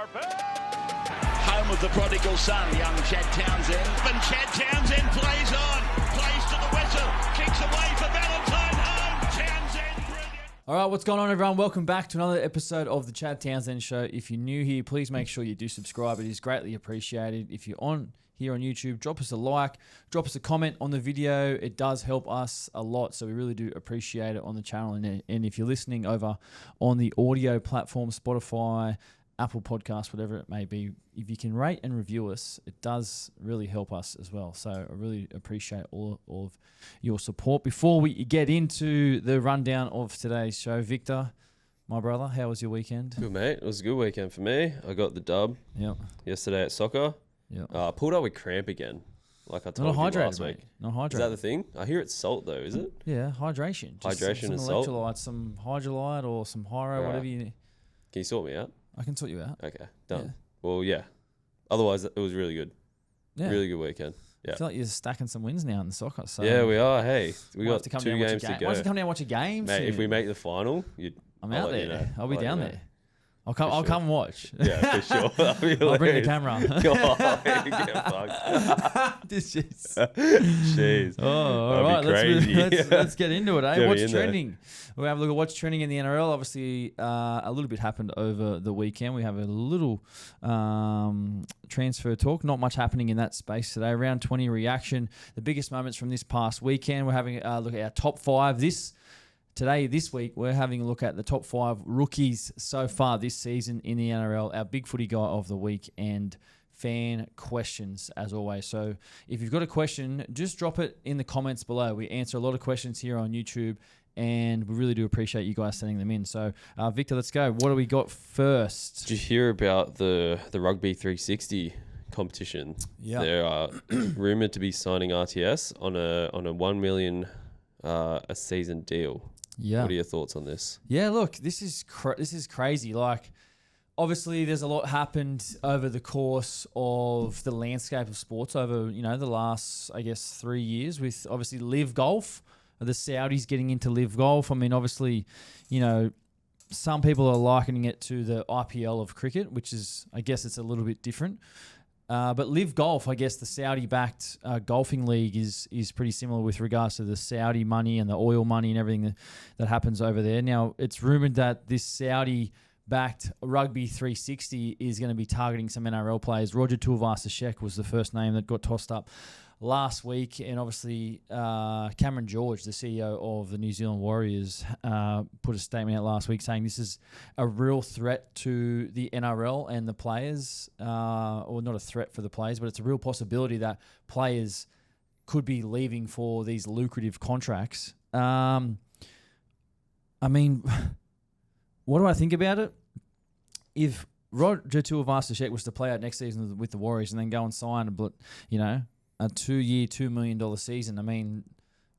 Home of the prodigal son, young Chad Townsend. And Chad Townsend plays on, plays to the whistle, kicks away for Valentine home. Townsend, brilliant. All right, what's going on, everyone? Welcome back to another episode of the Chad Townsend Show. If you're new here, please make sure you do subscribe. It is greatly appreciated. If you're on here on YouTube, drop us a like, drop us a comment on the video. It does help us a lot, so we really do appreciate it on the channel. And if you're listening over on the audio platform, Spotify, Apple Podcasts, whatever it may be, if you can rate and review us, it does really help us as well. So I really appreciate all of your support. Before we get into the rundown of today's show, Victor, my brother, how was your weekend? Good, mate. It was a good weekend for me. I got the dub yesterday at soccer. I pulled up with cramp again, like I told you last week. Not hydrated. Is that the thing? I hear it's salt, though, is it? Yeah, hydration. Hydration and salt. Some electrolytes, some Hydrolite or some Hyro, whatever you need. Can you sort me out? I can sort you out. Okay, done. Yeah. Well, yeah. Otherwise, it was really good. Yeah. Really good weekend. Yeah. I feel like you're stacking some wins now in the soccer. So yeah, we are. Hey, we got 2 games to go. Why don't you come down and watch a game? Mate, if we make the final, I'm out there. You know. I'll be down there. I'll come and watch. Yeah, for sure. I'll bring the camera. Jeez. Oh, all right. Let's get into it, eh? What's trending? We'll have a look at what's trending in the NRL. Obviously, a little bit happened over the weekend. We have a little transfer talk. Not much happening in that space today. Round 20 reaction. The biggest moments from this past weekend. We're having a look at our top 5. This week, we're having a look at the top 5 rookies so far this season in the NRL, our big footy guy of the week, and fan questions, as always. So if you've got a question, just drop it in the comments below. We answer a lot of questions here on YouTube, and we really do appreciate you guys sending them in. So, Victor, let's go. What do we got first? Did you hear about the Rugby 360 competition? Yeah. They are rumoured to be signing RTS on a 1 million a season deal. Yeah. What are your thoughts on this? Yeah, look, this is crazy. Like, obviously, there's a lot happened over the course of the landscape of sports over, the last, 3 years with obviously Live Golf, the Saudis getting into Live Golf. I mean, obviously, some people are likening it to the IPL of cricket, which is, I guess it's a little bit different. But Live Golf, I guess the Saudi-backed golfing league is pretty similar with regards to the Saudi money and the oil money and everything that happens over there. Now, it's rumoured that this Saudi-backed Rugby 360 is going to be targeting some NRL players. Roger Tuivasa-Sheck was the first name that got tossed up last week, and obviously Cameron George, the CEO of the New Zealand Warriors, put a statement out last week saying this is a real threat to the NRL and the players, or not a threat for the players, but it's a real possibility that players could be leaving for these lucrative contracts. I mean, what do I think about it? If Roger Tuivasa-Sheck was to play out next season with the Warriors and then go and sign a 2-year, $2 million season. I mean,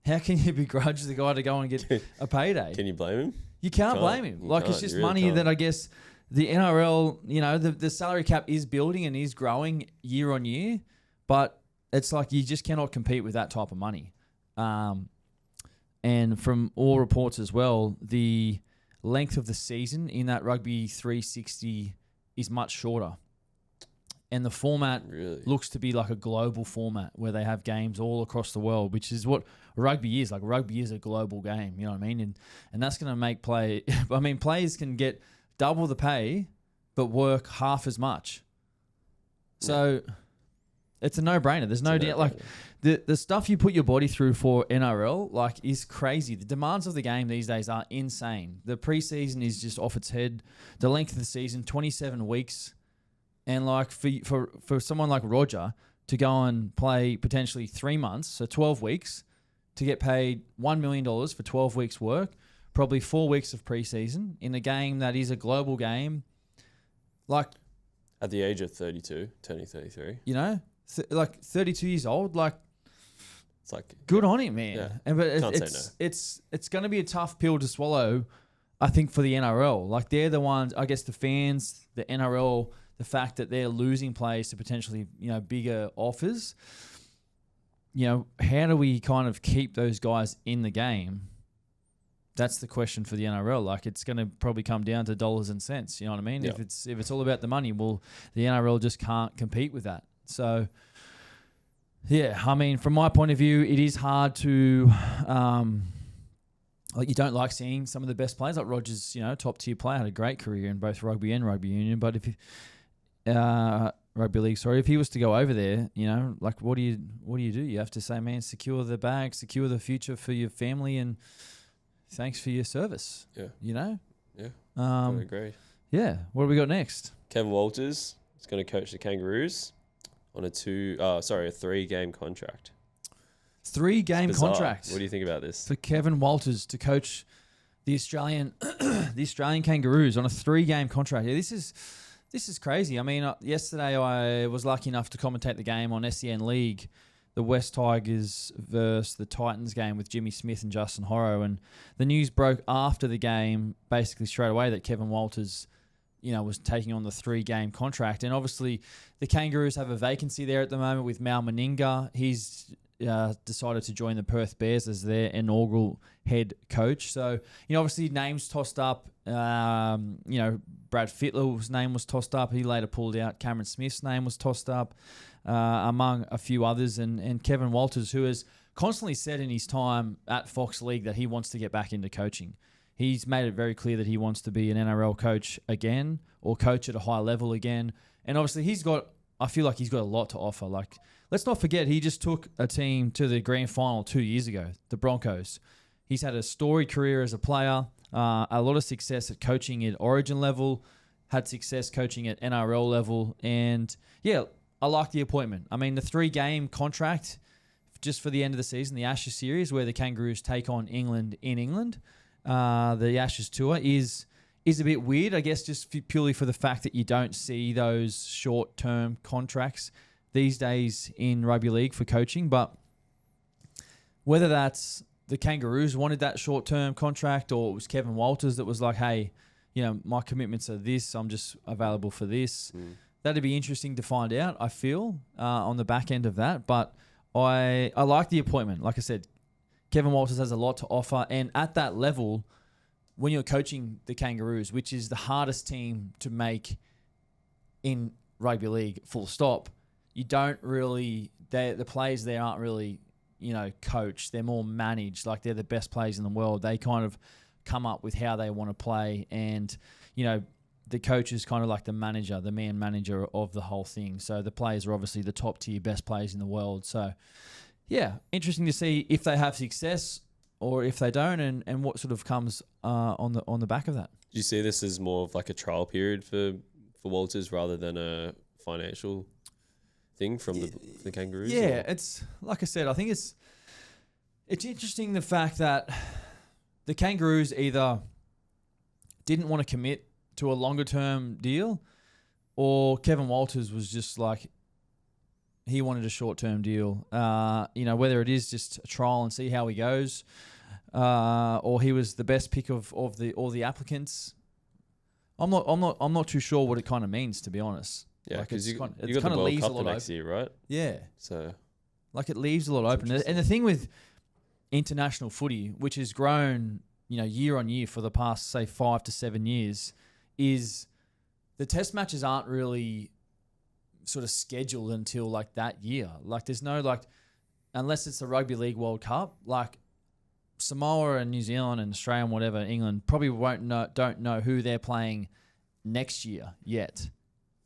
how can you begrudge the guy to go and get a payday? Can you blame him? You can't blame him. It's just money that I guess the NRL, the salary cap is building and is growing year on year, but it's like you just cannot compete with that type of money. And from all reports as well, the length of the season in that Rugby 360 is much shorter. And the format looks to be like a global format where they have games all across the world, which is what rugby is. Like, rugby is a global game, you know what I mean? And that's going to make players can get double the pay but work half as much. So it's a no-brainer. There's no doubt. Like, the stuff you put your body through for NRL, is crazy. The demands of the game these days are insane. The preseason is just off its head. The length of the season, 27 weeks. And for someone like Roger to go and play potentially 3 months, so 12 weeks, to get paid $1 million for 12 weeks work, probably 4 weeks of preseason in a game that is a global game. At the age of 32, turning 33. 32 years old, it's like good on him, man. Yeah. But it's going to be a tough pill to swallow, I think, for the NRL. They're the ones, I guess, the fans, the NRL. The fact that they're losing players to potentially, bigger offers, how do we kind of keep those guys in the game that's the question for the NRL. Like, it's going to probably come down to dollars and cents. You know what I mean? Yep. If it's all about the money, well, the NRL just can't compete with that. So, yeah, I mean, from my point of view, it is hard to, like, you don't like seeing some of the best players. Like Rogers, top tier player, had a great career in both rugby and rugby union. But if rugby league, if he was to go over there, like, what do you do? You have to say, man, secure the bag, secure the future for your family, and thanks for your service. Yeah. Yeah. I agree. Yeah. What do we got next? Kevin Walters is going to coach the Kangaroos on a 3-game contract. 3-game contract. What do you think about this? For Kevin Walters to coach the Australian Kangaroos on a 3-game contract. Yeah, this is crazy. I mean, yesterday I was lucky enough to commentate the game on SEN League, the West Tigers versus the Titans game with Jimmy Smith and Justin Horrow, and the news broke after the game, basically straight away, that Kevin Walters, was taking on the 3-game contract. And obviously, the Kangaroos have a vacancy there at the moment with Mal Meninga. He's decided to join the Perth Bears as their inaugural head coach. So, obviously names tossed up. Brad Fittler's name was tossed up. He later pulled out. Cameron Smith's name was tossed up, among a few others. And Kevin Walters, who has constantly said in his time at Fox League that he wants to get back into coaching. He's made it very clear that he wants to be an NRL coach again, or coach at a high level again. And obviously I feel like he's got a lot to offer. Like, let's not forget, he just took a team to the grand final 2 years ago, the Broncos. He's had a storied career as a player, a lot of success at coaching at Origin level, had success coaching at NRL level. And yeah, I like the appointment. I mean, the 3-game contract just for the end of the season, the Ashes series, where the Kangaroos take on England in England, the Ashes tour is a bit weird, I guess, just purely for the fact that you don't see those short-term contracts these days in rugby league for coaching. But whether that's the Kangaroos wanted that short-term contract, or it was Kevin Walters that was like, hey, my commitments are this, I'm just available for this. That'd be interesting to find out, I feel, on the back end of that. But I like the appointment. Like I said, Kevin Walters has a lot to offer. And at that level, when you're coaching the Kangaroos, which is the hardest team to make in rugby league, full stop, you don't really, the players there aren't really, coached. They're more managed. Like, they're the best players in the world. They kind of come up with how they want to play. And, the coach is kind of like the manager, the man manager of the whole thing. So the players are obviously the top tier best players in the world. So, yeah, interesting to see if they have success or if they don't, and what sort of comes on the back of that. Do you see this as more of like a trial period for Walters rather than a financial thing from the Kangaroos? Yeah, it's like I said, I think it's interesting the fact that the Kangaroos either didn't want to commit to a longer term deal, or Kevin Walters was just like, he wanted a short term deal. Whether it is just a trial and see how he goes, or he was the best pick of all the applicants. I'm not too sure what it kind of means, to be honest. Yeah, because you got the World Cup the next year, right? Yeah. So, like, it leaves a lot open. And the thing with international footy, which has grown, year on year for the past, say, 5 to 7 years, is the test matches aren't really sort of scheduled until like that year. Like, there's no, like, unless it's the Rugby League World Cup, like Samoa and New Zealand and Australia and whatever, England probably don't know who they're playing next year yet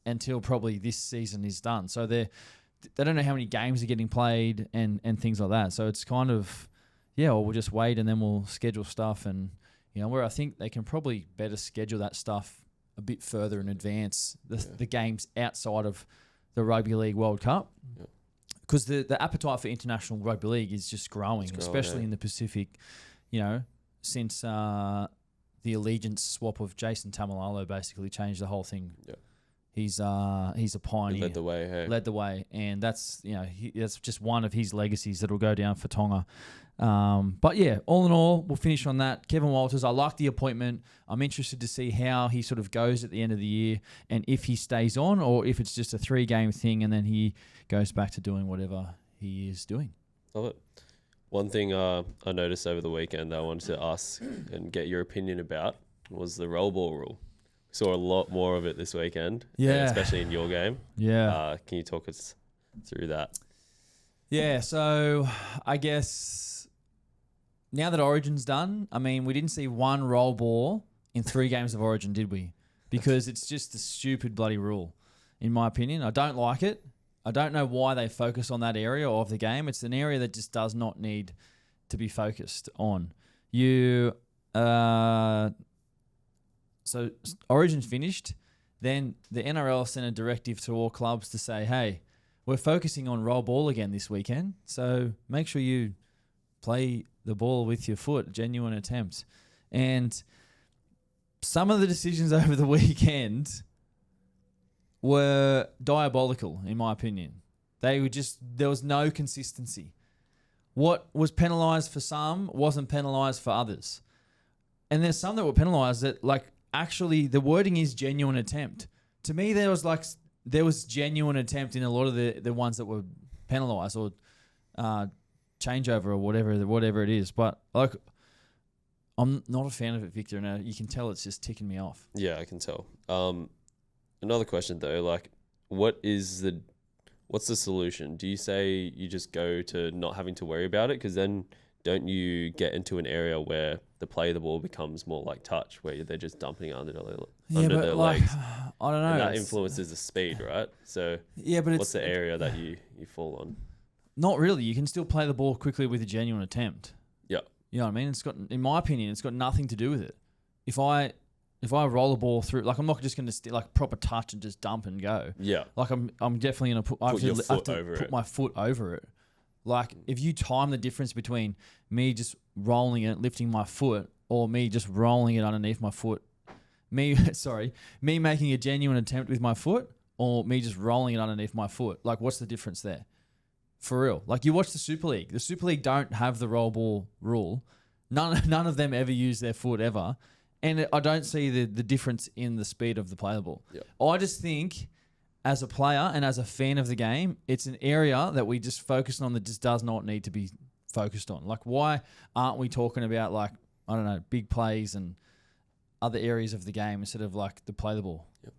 until probably this season is done. So they don't know how many games are getting played and things like that. So it's kind of, well, we'll just wait and then we'll schedule stuff. And, where I think they can probably better schedule that stuff a bit further in advance, the games outside of the Rugby League World Cup. Because the appetite for international rugby league is just growing, especially in the Pacific, since the allegiance swap of Jason Tamalalo basically changed the whole thing. Yeah. He's a pioneer. He led the way, hey? Led the way, and that's that's just one of his legacies that will go down for Tonga. But yeah, all in all, we'll finish on that. Kevin Walters, I like the appointment. I'm interested to see how he sort of goes at the end of the year, and if he stays on or if it's just a 3-game thing and then he goes back to doing whatever he is doing. Love it. One thing I noticed over the weekend that I wanted to ask and get your opinion about was the roll ball rule. Saw a lot more of it this weekend, especially in your game. Yeah. Can you talk us through that? Yeah, so I guess now that Origin's done, I mean, we didn't see one roll ball in 3 games of Origin, did we? Because it's just a stupid bloody rule, in my opinion. I don't like it. I don't know why they focus on that area of the game. It's an area that just does not need to be focused on. So Origin's finished. Then the NRL sent a directive to all clubs to say, hey, we're focusing on roll ball again this weekend. So make sure you play the ball with your foot, genuine attempt. And some of the decisions over the weekend were diabolical, in my opinion. There was no consistency. What was penalised for some wasn't penalised for others. And there's some that were penalised that, actually the wording is genuine attempt. To me, there was genuine attempt in a lot of the ones that were penalised or changeover or whatever it is. But I'm not a fan of it, Victor, and you can tell it's just ticking me off. Yeah, I can tell. Another question though, what's the solution? Do you say you just go to not having to worry about it? Because then don't you get into an area where the play of the ball becomes more like touch, where they're just dumping under their legs? I don't know. And that influences the speed, right? So yeah, but what's the area that you fall on? Not really. You can still play the ball quickly with a genuine attempt. Yeah. You know what I mean? In my opinion, it's got nothing to do with it. If I roll the ball through, I'm not just going to proper touch and just dump and go. Yeah. I'm definitely going to put my foot over it. If you time the difference between me just rolling it, lifting my foot, or me just rolling it underneath my foot, me making a genuine attempt with my foot, or me just rolling it underneath my foot, what's the difference there? For real. You watch the Super League. The Super League don't have the roll ball rule. None of them ever use their foot ever. And I don't see the difference in the speed of the play the ball. Yep. I just think, as a player and as a fan of the game, it's an area that we just focus on that just does not need to be focused on. Why aren't we talking about, I don't know, big plays and other areas of the game instead of, the play the ball? Yep.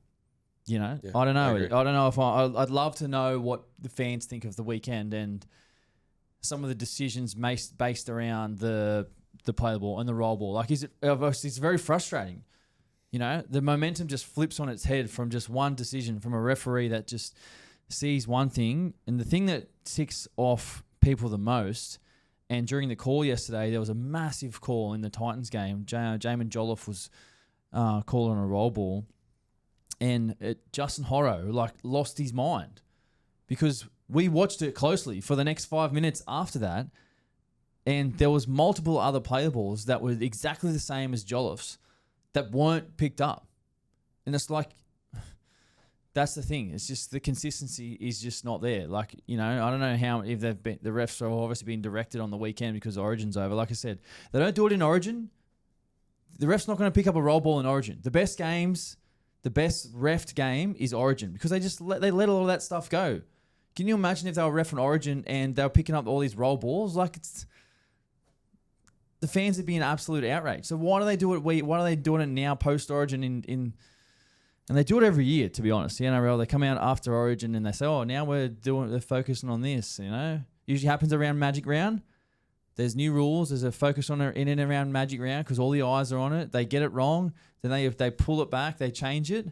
Yeah, I don't know. agree. I don't know if I'd love to know what the fans think of the weekend and some of the decisions based around the play the ball and the roll ball. It's very frustrating. The momentum just flips on its head from just one decision from a referee that just sees one thing. And the thing that ticks off people the most, and during the call yesterday, there was a massive call in the Titans game. Jamin Jolliffe was calling a roll ball. And Justin Horro, lost his mind because we watched it closely for the next 5 minutes after that. And there was multiple other play balls that were exactly the same as Jolliffe's that weren't picked up. And it's that's the thing. It's just the consistency is just not there. I don't know if the refs are obviously being directed on the weekend because Origin's over. Like I said, they don't do it in Origin. The ref's not going to pick up a roll ball in Origin. The best refed game is Origin because they let all of that stuff go. Can you imagine if they were ref in Origin and they were picking up all these roll balls? The fans would be in absolute outrage. So why do they do it? Why are they doing it now post Origin and they do it every year, to be honest. The NRL, they come out after Origin and they say, oh, now they're focusing on this, Usually happens around Magic Round. There's new rules. There's a focus on it in and around Magic Round because all the eyes are on it. They get it wrong. Then if they pull it back, they change it.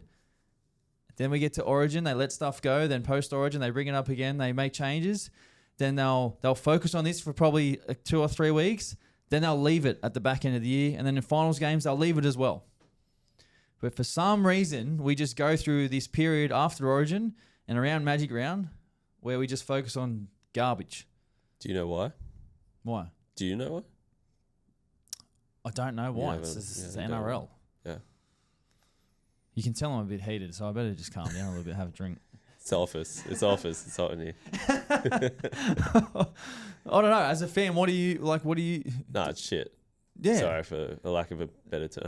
Then we get to Origin. They let stuff go. Then post Origin, they bring it up again. They make changes. Then they'll focus on this for probably 2 or 3 weeks. Then they'll leave it at the back end of the year. And then in finals games, they'll leave it as well. But for some reason, we just go through this period after Origin and around Magic Round where we just focus on garbage. Do you know why? Why? Do you know why? I don't know why. This is the NRL. Yeah. You can tell I'm a bit heated, so I better just calm down a little bit, have a drink. It's office. It's hot in here. I don't know. As a fan, what do you... Nah, it's shit. Yeah. Sorry for a lack of a better term.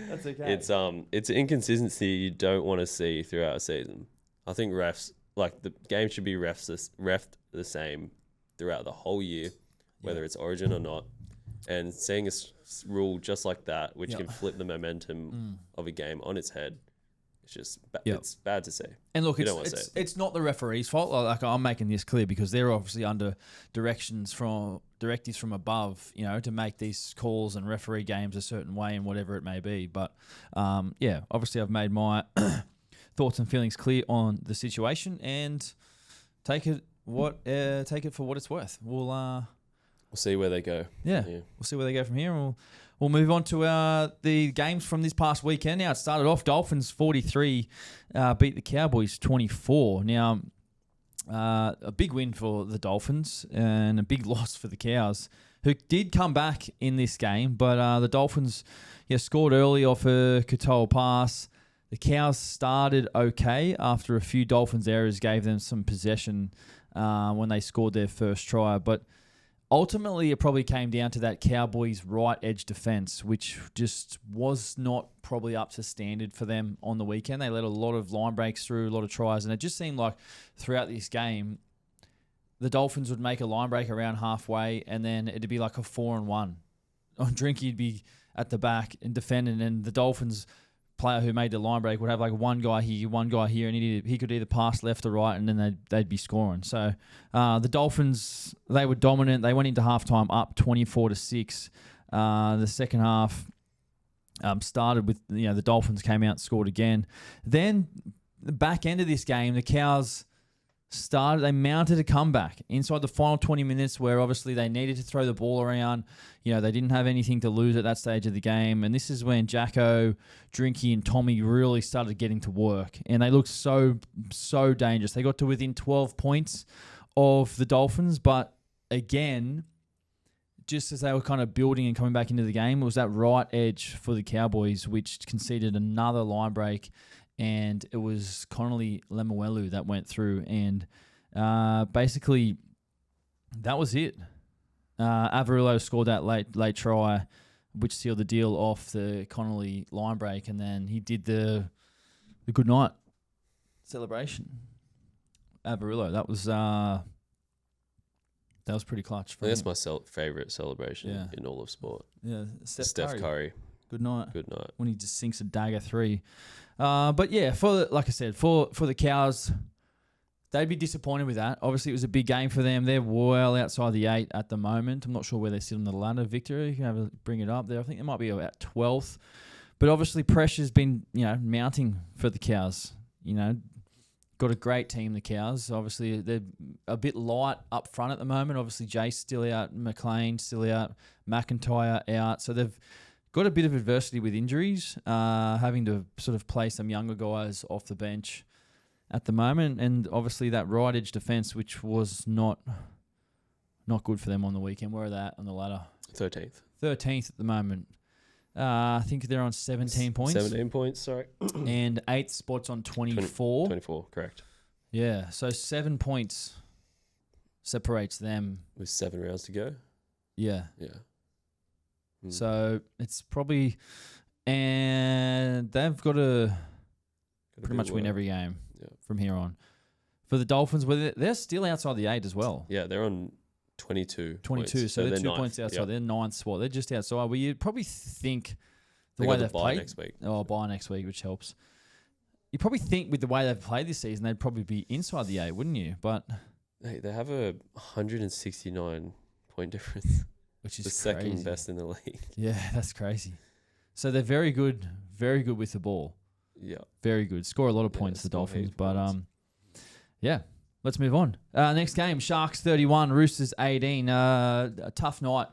That's okay. It's inconsistency you don't want to see throughout a season. I think refs, the game should be refed the same throughout the whole year, whether it's Origin or not. And seeing a rule just like that, which can flip the momentum of a game on its head, it's just it's bad to see. And look, it's not the referee's fault. Like I'm making this clear because they're obviously under directives from above, to make these calls and referee games a certain way and whatever it may be. But obviously I've made my thoughts and feelings clear on the situation, and take it for what it's worth. We'll see where they go. Yeah, we'll see where they go from here, and we'll move on to the games from this past weekend. Now, it started off Dolphins 43 beat the Cowboys 24. Now, a big win for the Dolphins and a big loss for the Cows, who did come back in this game, but the Dolphins scored early off a Katoa pass. The Cows started okay after a few Dolphins errors gave them some possession when they scored their first try, but ultimately, it probably came down to that Cowboys' right edge defense, which just was not probably up to standard for them on the weekend. They let a lot of line breaks through, a lot of tries, and it just seemed like throughout this game, the Dolphins would make a line break around halfway, and then it'd be like a 4-on-1. Drinky'd be at the back and defending, and the Dolphins player who made the line break would have like one guy here, and he could either pass left or right, and then they'd be scoring. So the Dolphins, they were dominant. They went into halftime up 24-6. The second half started with the Dolphins came out and scored again. Then the back end of this game, the Cows they mounted a comeback inside the final 20 minutes, where obviously they needed to throw the ball around. They didn't have anything to lose at that stage of the game. And this is when Jacko, Drinky, and Tommy really started getting to work. And they looked so dangerous. They got to within 12 points of the Dolphins. But again, just as they were kind of building and coming back into the game, it was that right edge for the Cowboys, which conceded another line break. And it was Connolly Lemuelu that went through. And basically, that was it. Averillo scored that late try, which sealed the deal off the Connolly line break. And then he did the good night celebration. Averillo, that was pretty clutch for him. That's my favourite celebration in all of sport. Yeah, Steph Curry. Good night. Good night. When he just sinks a dagger 3. But yeah, like I said, for the Cows, they'd be disappointed with that. Obviously, it was a big game for them. They're well outside the 8 at the moment. I'm not sure where they sit on the ladder. Victor, you can bring it up there. I think they might be about 12th. But obviously, pressure's been mounting for the Cows. Got a great team, the Cows. Obviously, they're a bit light up front at the moment. Obviously, Jace still out, McLean still out, McIntyre out. So they've got a bit of adversity with injuries, having to sort of play some younger guys off the bench at the moment. And obviously that right edge defence, which was not good for them on the weekend. Where are they at on the ladder? 13th. 13th at the moment. I think they're on 17 points. 17 points, sorry. And 8th spot's on 24. 24, correct. Yeah, so 7 points separates them. With 7 rounds to go? Yeah. Yeah. So it's probably, and they've got to pretty much win every game from here on. For the Dolphins, they're still outside the 8 as well. Yeah, they're on 22 points. So they're 2 points outside. Yep. They're 9th spot. They're just outside. Well, you'd probably think the way they've played next week. Bye next week, which helps. You probably think with the way they've played this season, they'd probably be inside the 8, wouldn't you? But they have a 169 point difference. Which is the crazy. Second best in the league. Yeah, that's crazy. So they're very good with the ball. Yeah. Very good. Score a lot of points, the Dolphins. But, yeah, let's move on. Next game, Sharks 31, Roosters 18. A tough night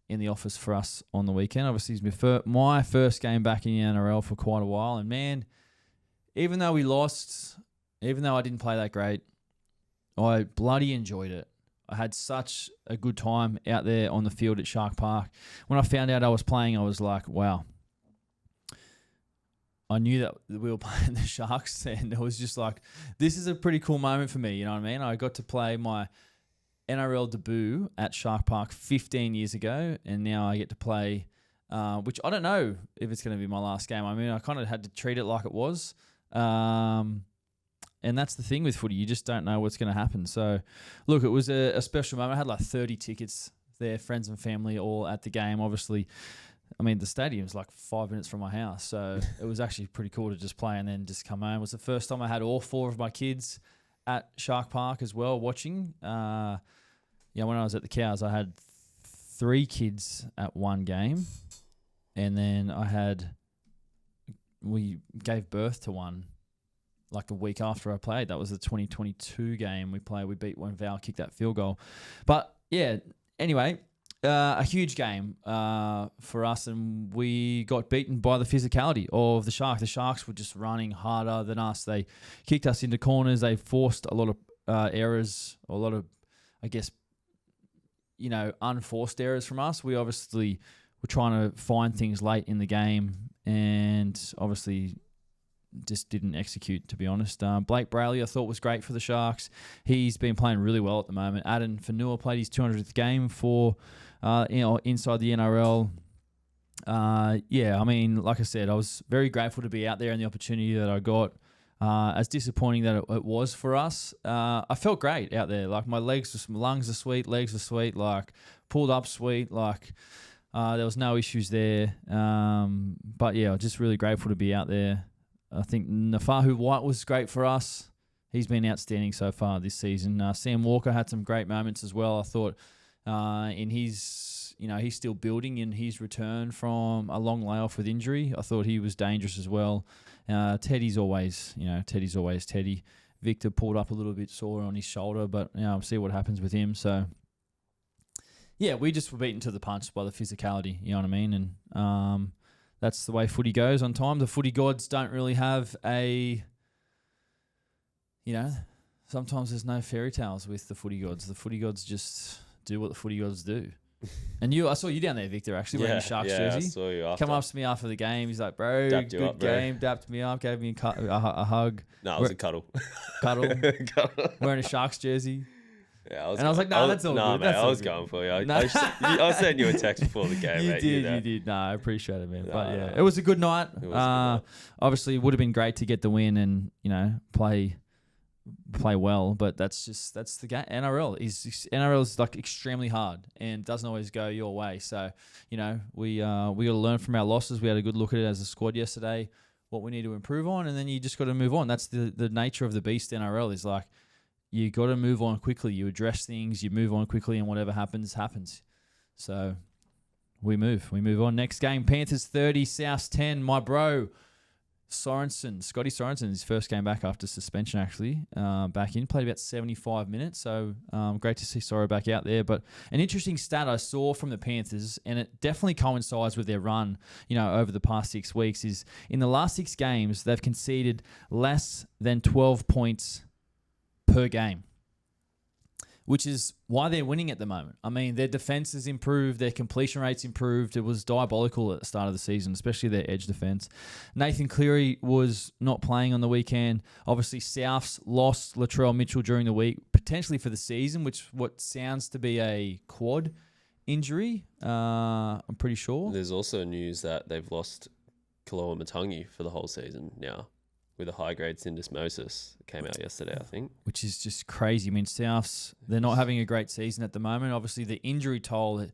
in the office for us on the weekend. Obviously, it's my first game back in the NRL for quite a while. And, man, even though we lost, even though I didn't play that great, I bloody enjoyed it. I had such a good time out there on the field at Shark Park. When I found out I was playing, I was like, wow. I knew that we were playing the Sharks, and it was just like, this is a pretty cool moment for me, you know what I mean? I got to play my NRL debut at Shark Park 15 years ago, and now I get to play, which I don't know if it's going to be my last game. I mean, I kind of had to treat it like it was. And that's the thing with footy. You just don't know what's going to happen. So, look, it was a special moment. I had like 30 tickets there, friends and family all at the game. Obviously, I mean, the stadium's like 5 minutes from my house. So it was actually pretty cool to just play and then just come home. It was the first time I had all 4 of my kids at Shark Park as well watching. When I was at the Cows, I had 3 kids at one game. And then we gave birth to one like a week after I played. That was the 2022 game we played. We beat when Val kicked that field goal. But yeah, anyway, a huge game for us, and we got beaten by the physicality of the Sharks. The Sharks were just running harder than us. They kicked us into corners. They forced a lot of errors, a lot of, I guess, unforced errors from us. We obviously were trying to find things late in the game and obviously just didn't execute, to be honest. Blake Brayley, I thought, was great for the Sharks. He's been playing really well at the moment. Aden Fanua played his 200th game for inside the NRL. I mean, like I said, I was very grateful to be out there and the opportunity that I got. As disappointing that it was for us, I felt great out there. Like my lungs are sweet, legs are sweet, like pulled up sweet, like there was no issues there. But yeah, just really grateful to be out there. I think Nafahu White was great for us. He's been outstanding so far this season. Sam Walker had some great moments as well. I thought in his, he's still building in his return from a long layoff with injury. I thought he was dangerous as well. Teddy's always Teddy. Victor pulled up a little bit sore on his shoulder, but we'll see what happens with him. So yeah, we just were beaten to the punch by the physicality. You know what I mean? And that's the way footy goes on time. The footy gods don't really have sometimes there's no fairy tales with the footy gods. The footy gods just do what the footy gods do. And I saw you down there, Victor, actually, wearing your Sharks jersey. I saw you after. Come up to me after the game. He's like, bro, Dapped you good up, bro. game. Dapped me up, gave me a hug. No, it was a cuddle. Cuddle. Wearing a Sharks jersey. Yeah, I was like, that's all good. Nah, mate, That's I all was good. going for you. I was sending you a text before the game, You mate. did. No, I appreciate it, man. But yeah, no. it was a good night. It was a good night. Obviously, it would have been great to get the win and play well, but that's the game. NRL is like extremely hard and doesn't always go your way. So we got to learn from our losses. We had a good look at it as a squad yesterday, what we need to improve on, and then you just got to move on. That's the nature of the beast. NRL is like you got to move on quickly. You address things, you move on quickly, and whatever happens. So we move on. Next game, Panthers 30, Souths 10. My bro Scotty Sorensen, his first game back after suspension, actually, back in. Played about 75 minutes, so great to see Sorrow back out there. But an interesting stat I saw from the Panthers, and it definitely coincides with their run, over the past 6 weeks, is in the last 6 games, they've conceded less than 12 points per game, which is why they're winning at the moment. I mean, their defense has improved, their completion rates improved. It was diabolical at the start of the season, especially their edge defense. Nathan Cleary was not playing on the weekend. Obviously, Souths lost Latrell Mitchell during the week, potentially for the season, what sounds to be a quad injury, I'm pretty sure. There's also news that they've lost Kaloa Matangi for the whole season now, with a high-grade syndesmosis. It came out yesterday, I think. Which is just crazy. I mean, Souths, they're not having a great season at the moment. Obviously, the injury toll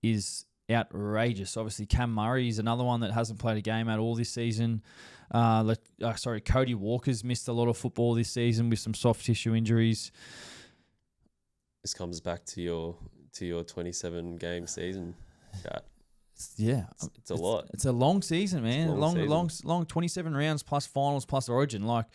is outrageous. Obviously, Cam Murray is another one that hasn't played a game at all this season. Cody Walker's missed a lot of football this season with some soft tissue injuries. This comes back to your 27-game season, chat. It's a lot. It's a long season, man. It's a long 27 rounds plus finals plus Origin. Like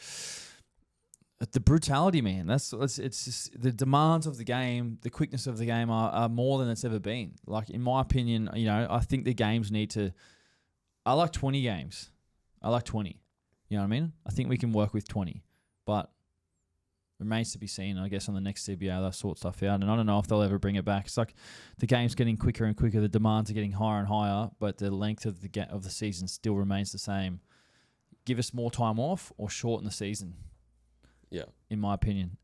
the brutality, man. It's just the demands of the game, the quickness of the game are more than it's ever been. Like in my opinion, I think the games need to. I like 20 games. I like 20. You know what I mean? I think we can work with 20, but remains to be seen, I guess, on the next CBA. They'll sort stuff out, and I don't know if they'll ever bring it back. It's like the game's getting quicker and quicker, the demands are getting higher and higher, but the length of the season still remains the same. Give us more time off or shorten the season. Yeah, in my opinion.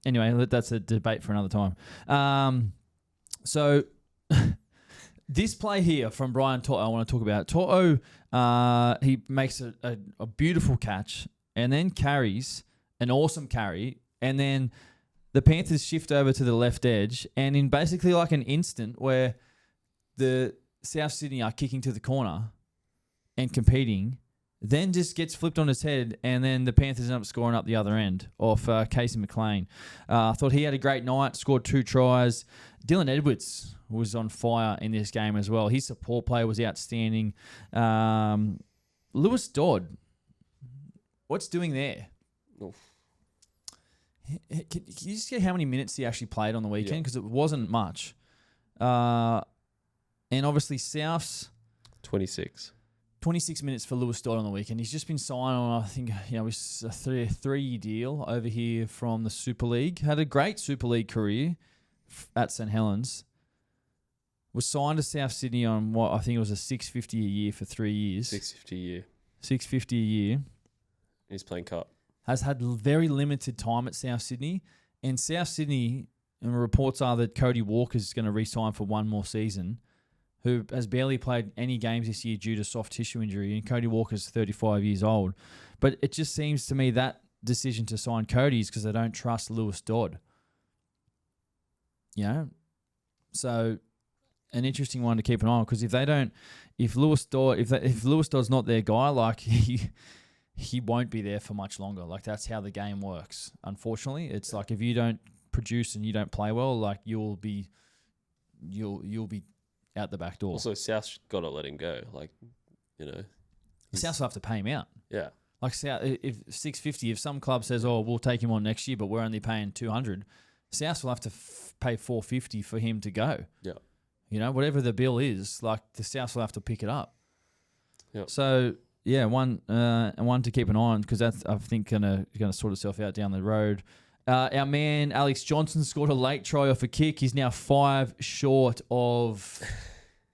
Anyway, that's a debate for another time. So this play here from Brian Toto, I want to talk about. Toto, he makes a beautiful catch and then carries an awesome carry, and then the Panthers shift over to the left edge, and in basically like an instant where the South Sydney are kicking to the corner and competing, then just gets flipped on its head, and then the Panthers end up scoring up the other end off Casey McLean. I thought he had a great night, scored 2 tries. Dylan Edwards was on fire in this game as well. His support play was outstanding. Lewis Dodd, what's doing there? Oof. Can you just get how many minutes he actually played on the weekend? Because it wasn't much. And obviously South's 26 minutes for Lewis Dodd on the weekend. He's just been signed on, I think, it's a three-year deal over here from the Super League. Had a great Super League career at St. Helens. Was signed to South Sydney on what I think it was a $650 a year for 3 years. $650 a year. $650 a year. He's playing cup. Has had very limited time at South Sydney. And South Sydney, and reports are that Cody Walker's going to re-sign for one more season, who has barely played any games this year due to soft tissue injury, and Cody Walker's 35 years old. But it just seems to me that decision to sign Cody is because they don't trust Lewis Dodd. So an interesting one to keep an eye on, because if Lewis Dodd's not their guy, like he won't be there for much longer. Like that's how the game works. Unfortunately, it's like if you don't produce and you don't play well, like you'll be out the back door. Also, South's got to let him go. Like, South will have to pay him out. Yeah. Like South, if $650, if some club says, "Oh, we'll take him on next year, but we're only paying $200," South will have to pay $450 for him to go. Yeah. Whatever the bill is, like the South will have to pick it up. Yeah. So yeah, one to keep an eye on, because that's, I think, gonna sort itself out down the road. Our man Alex Johnson scored a late try off a kick. He's now 5 short of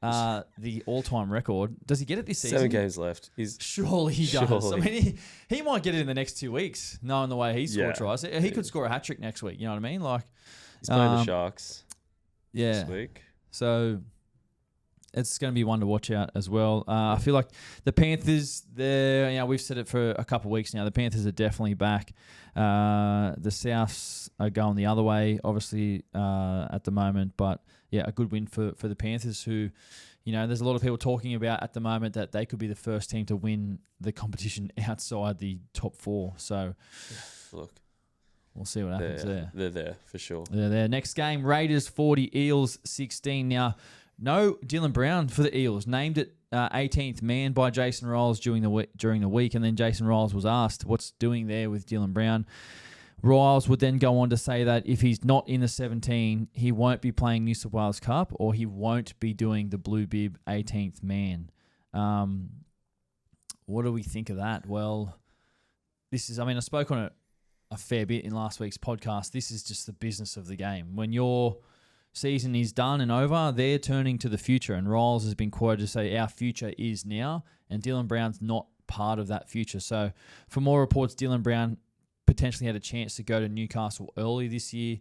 the all-time record. Does he get it this season? 7 games left. Surely he does. I mean, he might get it in the next 2 weeks, knowing the way he scored tries. He could score a hat-trick next week, you know what I mean? Like, he's playing the Sharks this week. So it's going to be one to watch out as well. I feel like the Panthers, we've said it for a couple of weeks now, the Panthers are definitely back. The Souths are going the other way, obviously, at the moment. But, yeah, a good win for the Panthers, who, there's a lot of people talking about at the moment that they could be the first team to win the competition outside the top 4. So, look, we'll see what happens there. They're there, for sure. They're there. Next game, Raiders 40, Eels 16. Now, no Dylan Brown for the Eels. Named it 18th man by Jason Riles during the week, and then Jason Riles was asked what's doing there with Dylan Brown. Riles would then go on to say that if he's not in the 17, he won't be playing New South Wales Cup, or he won't be doing the Blue Bib 18th man. What do we think of that? Well, I spoke on it a fair bit in last week's podcast. This is just the business of the game. When your season is done and over, they're turning to the future, and Riles has been quoted to say our future is now, and Dylan Brown's not part of that future. So for more reports, Dylan Brown potentially had a chance to go to Newcastle early this year,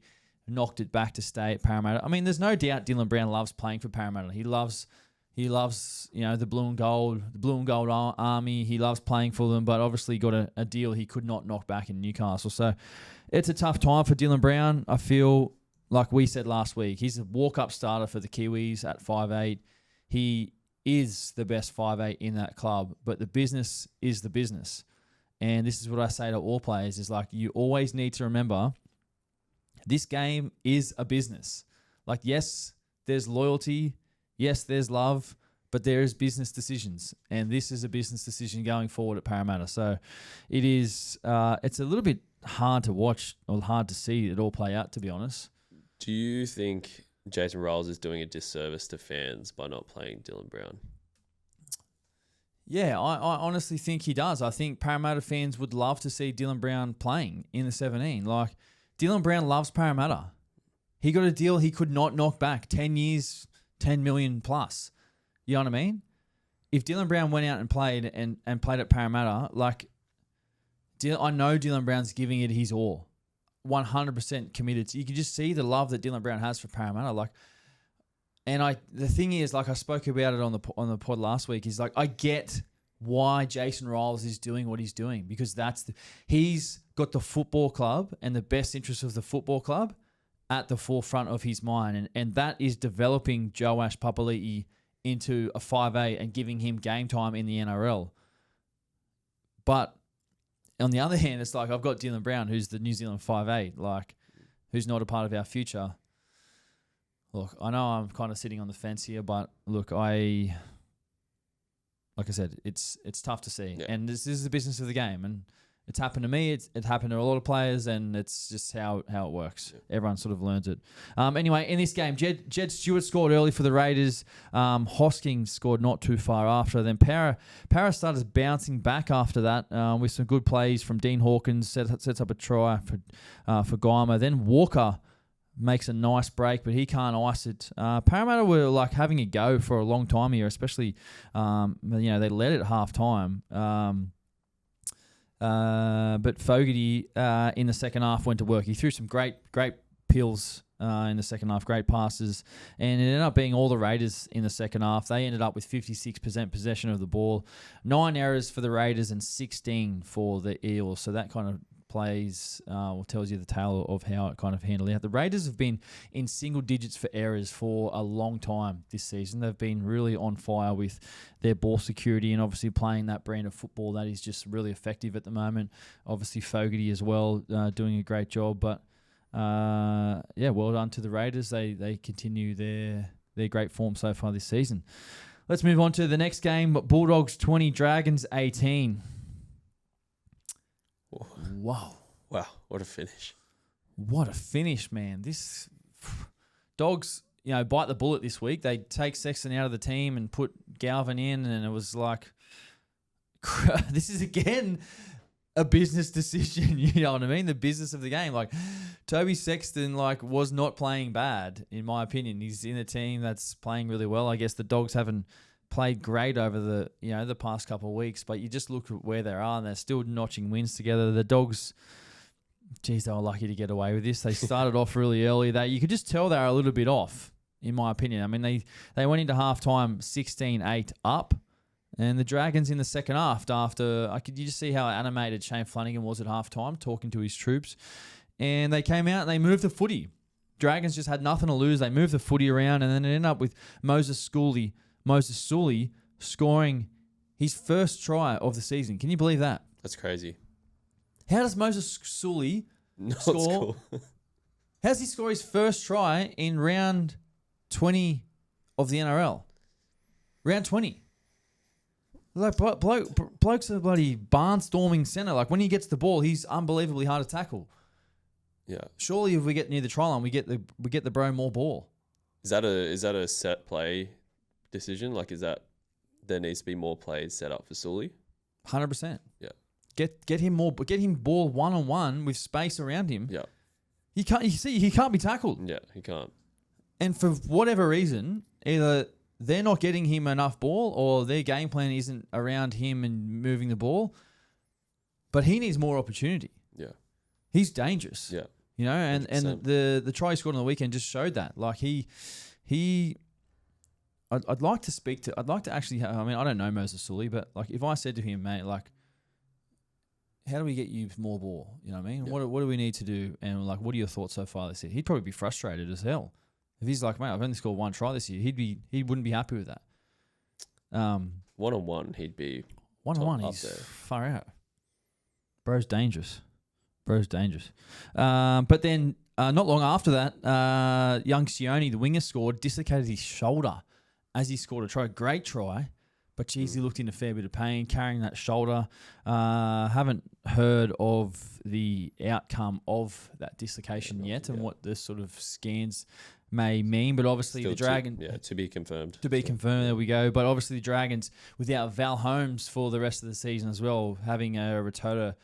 knocked it back to stay at Parramatta. I mean, there's no doubt Dylan Brown loves playing for Parramatta. He loves the blue and gold army. He loves playing for them, but obviously got a deal he could not knock back in Newcastle. So it's a tough time for Dylan Brown. I feel like we said last week, he's a walk-up starter for the Kiwis at 5'8". He is the best 5'8" in that club, but the business is the business. And this is what I say to all players, is like, you always need to remember this game is a business. Like, yes, there's loyalty. Yes, there's love, but there is business decisions. And this is a business decision going forward at Parramatta. So it is, it's a little bit hard to watch, or hard to see it all play out, to be honest. Do you think Jason Riles is doing a disservice to fans by not playing Dylan Brown? Yeah, I honestly think he does. I think Parramatta fans would love to see Dylan Brown playing in the 17. Like, Dylan Brown loves Parramatta. He got a deal he could not knock back. 10 years, 10 million plus. You know what I mean? If Dylan Brown went out and played at Parramatta, like, I know Dylan Brown's giving it his all. 100% committed. You can just see the love that Dylan Brown has for Parramatta. Like, and the thing is, like I spoke about it on the pod last week, is like, I get why Jason Riles is doing what he's doing, because he's got the football club and the best interests of the football club at the forefront of his mind. And that is developing Joash Papali'i into a 5'8" and giving him game time in the NRL. But on the other hand, it's like I've got Dylan Brown, who's the New Zealand 5'8", like who's not a part of our future. Look, I know I'm kind of sitting on the fence here, but look, like I said, it's tough to see. Yeah. And this is the business of the game. And it's happened to me. It happened to a lot of players, and it's just how it works. Yeah. Everyone sort of learns it. Anyway, in this game, Jed Stewart scored early for the Raiders. Hoskins scored not too far after. Then Para started bouncing back after that with some good plays from Dean Hawkins. Sets up a try for Guymer. Then Walker makes a nice break, but he can't ice it. Parramatta were like having a go for a long time here, especially they led at half time. But Fogarty in the second half went to work. He threw some great pills in the second half, great passes, and it ended up being all the Raiders in the second half. They ended up with 56% possession of the ball, 9 errors for the Raiders and 16 for the Eels. So that kind of plays or tells you the tale of how it kind of handled out. The Raiders have been in single digits for errors for a long time this season. They've been really on fire with their ball security and obviously playing that brand of football that is just really effective at the moment. Obviously Fogarty as well doing a great job, but well done to the Raiders. They continue their great form so far this season. Let's move on to the next game. Bulldogs 20, Dragons 18. Wow. What a finish. What a finish, man. This Dogs, bite the bullet this week. They take Sexton out of the team and put Galvin in, and it was like, this is again a business decision, you know what I mean? The business of the game. Like, Toby Sexton, was not playing bad, in my opinion. He's in a team that's playing really well. I guess the Dogs haven't played great over the past couple of weeks, but you just look at where they are and they're still notching wins together. The Dogs, geez, they were lucky to get away with this. They started off really early. You could just tell they were a little bit off, in my opinion. I mean, they went into halftime 16-8 up, and the Dragons in the second half, you just see how animated Shane Flanagan was at halftime, talking to his troops, and they came out and they moved the footy. Dragons just had nothing to lose. They moved the footy around, and then it ended up with Moses Sully scoring his first try of the season. Can you believe that? That's crazy. How does Moses Sully score? How does he score his first try in round 20 of the NRL? Round 20. Like, bloke's a bloody barnstorming centre. Like, when he gets the ball, he's unbelievably hard to tackle. Yeah. Surely if we get near the try line, we get the bro more ball. Is that a set play decision? Like, is that there needs to be more plays set up for Sully? 100%. Yeah. Get him more. Get him ball 1-on-1 with space around him. Yeah. He can't be tackled. Yeah, he can't. And for whatever reason, either they're not getting him enough ball or their game plan isn't around him and moving the ball. But he needs more opportunity. Yeah. He's dangerous. Yeah. And the try he scored on the weekend just showed that. Like I'd like to actually I don't know Moses Sully, but like if I said to him, mate, like, how do we get you more ball? You know what I mean? Yeah. What do we need to do? And like, what are your thoughts so far this year? He'd probably be frustrated as hell. If he's like, mate, I've only scored one try this year, he wouldn't be happy with that. 1-on-1, he'd be 1-on-1. He's far out. Bro's dangerous. But then not long after that, young Sione, the winger, dislocated his shoulder as he scored a try. Great try, but geez, he looked in a fair bit of pain carrying that shoulder. Haven't heard of the outcome of that dislocation yet and what the sort of scans may mean, but obviously the Dragons... to be confirmed. To be confirmed, there we go. But obviously the Dragons, without Val Holmes for the rest of the season as well, having a rotator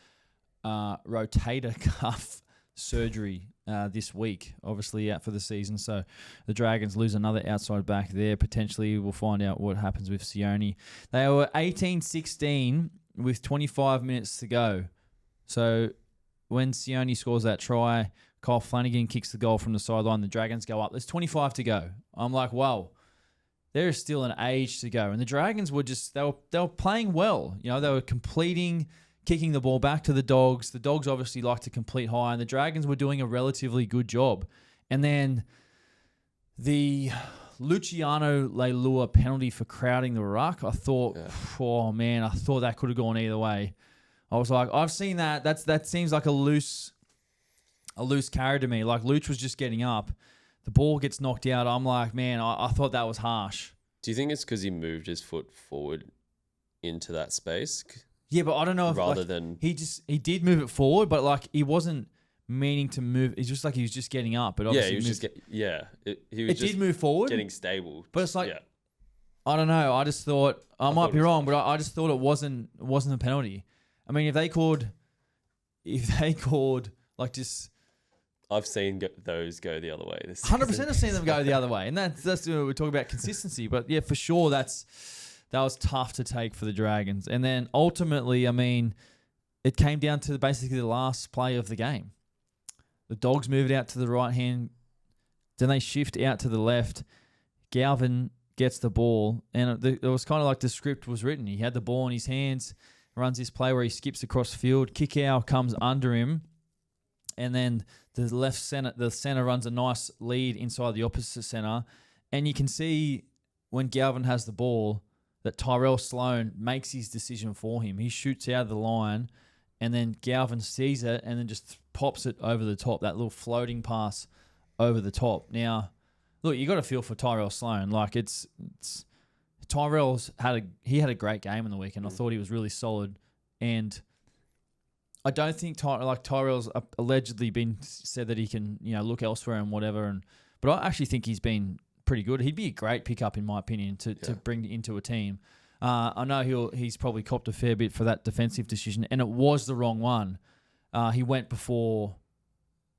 cuff surgery this week, obviously out for the season. So the Dragons lose another outside back there. Potentially we'll find out what happens with Sione. They were 18-16 with 25 minutes to go. So when Sione scores that try, Kyle Flanagan kicks the goal from the sideline. The Dragons go up. There's 25 to go. I'm like, wow. there is still an age to go. And the Dragons were just they were playing well. You know, they were kicking the ball back to the Dogs. The Dogs obviously like to complete high, and the Dragons were doing a relatively good job. And then the Luciano Leilua penalty for crowding the ruck, I thought, oh man, I thought that could have gone either way. I was like, I've seen that. That seems like a loose carry to me. Like Luch was just getting up. The ball gets knocked out. I'm like, man, I thought that was harsh. Do you think it's because he moved his foot forward into that space? Yeah, but I don't know if rather than he did move it forward, but like he wasn't meaning to move. It's just like he was just getting up. But obviously he was it did move forward, getting stable. But it's like I don't know. I just thought I might be wrong, but I just thought it wasn't a penalty. I mean, if they called like just. I've seen those go the other way. 100% have seen them go the other way. And that's we're talking about consistency. But yeah, for sure, that was tough to take for the Dragons. And then ultimately, I mean, it came down to basically the last play of the game. The Dogs moved out to the right hand. Then they shift out to the left. Galvin gets the ball. And it was kind of like the script was written. He had the ball in his hands, runs this play where he skips across the field. Kickout comes under him. And then the center runs a nice lead inside the opposite center. And you can see when Galvin has the ball that Tyrell Sloan makes his decision for him. He shoots out of the line, and then Galvin sees it and then just pops it over the top, that little floating pass over the top. Now, look, you got to feel for Tyrell Sloan. Like Tyrell's had a great game in the weekend. I thought he was really solid, and I don't think Tyrell's allegedly been said that he can, look elsewhere and whatever. But I actually think he's been pretty good. He'd be a great pickup, in my opinion, to bring into a team. I know he's probably copped a fair bit for that defensive decision, and it was the wrong one. He went before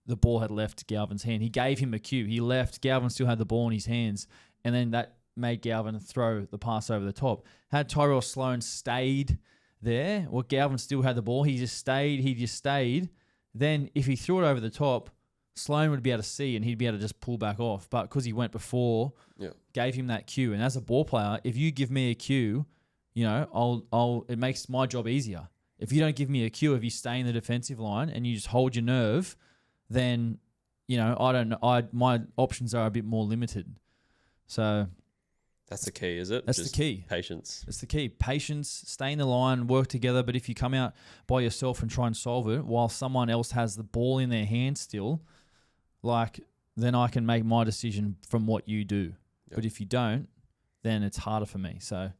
the ball had left Galvin's hand. He gave him a cue. He left. Galvin still had the ball in his hands, and then that made Galvin throw the pass over the top. Had Tyrell Sloan stayed there, well, Galvin still had the ball. He just stayed. Then if he threw it over the top, Sloan would be able to see and he'd be able to just pull back off. But because he went before, gave him that cue. And as a ball player, if you give me a cue, it makes my job easier. If you don't give me a cue, if you stay in the defensive line and you just hold your nerve, then I don't know. My options are a bit more limited. So. That's the key, is it? That's the key. Patience. That's the key. Patience, stay in the line, work together. But if you come out by yourself and try and solve it while someone else has the ball in their hand still, then I can make my decision from what you do. Yep. But if you don't, then it's harder for me. So,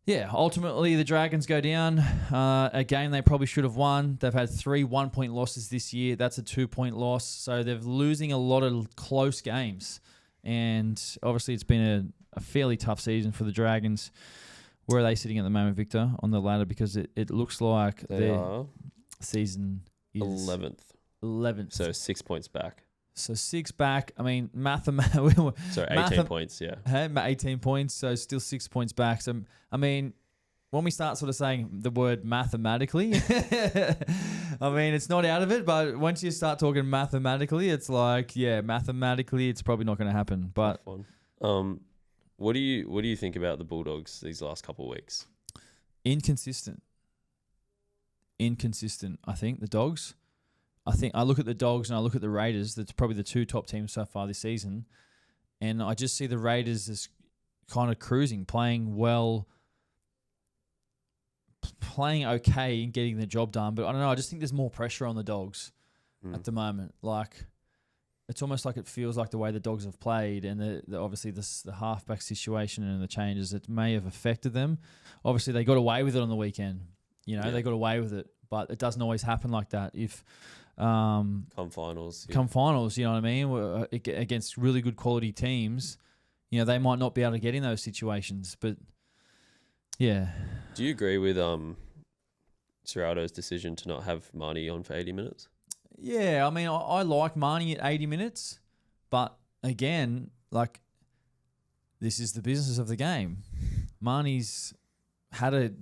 yeah, ultimately the Dragons go down. A game they probably should have won. They've had 3 1-point losses this year. That's a 2-point loss. So they're losing a lot of close games. And obviously it's been a fairly tough season for the Dragons. Where are they sitting at the moment, Victor, on the ladder? Because it looks like their season is 11th. So 6 points back. So 6 back. I mean, So 18 points, yeah. 18 points, so still 6 points back. So, I mean, when we start sort of saying the word mathematically, I mean, it's not out of it, but once you start talking mathematically, it's like, mathematically, it's probably not going to happen. But what do you think about the Bulldogs these last couple of weeks? Inconsistent. I think the Dogs. I think I look at the Dogs and I look at the Raiders. That's probably the 2 top teams so far this season, and I just see the Raiders as kind of cruising, playing well. Playing okay and getting the job done, but I don't know. I just think there's more pressure on the Dogs at the moment. Like, it's almost like it feels like the way the Dogs have played, and obviously the halfback situation and the changes, it may have affected them. Obviously, they got away with it on the weekend. They got away with it, but it doesn't always happen like that. If come finals, you know what I mean, against really good quality teams, they might not be able to get in those situations, but. Yeah. Do you agree with Serrato's decision to not have Marnie on for 80 minutes? Yeah, I mean, I like Marnie at 80 minutes, but again, this is the business of the game. Marnie's had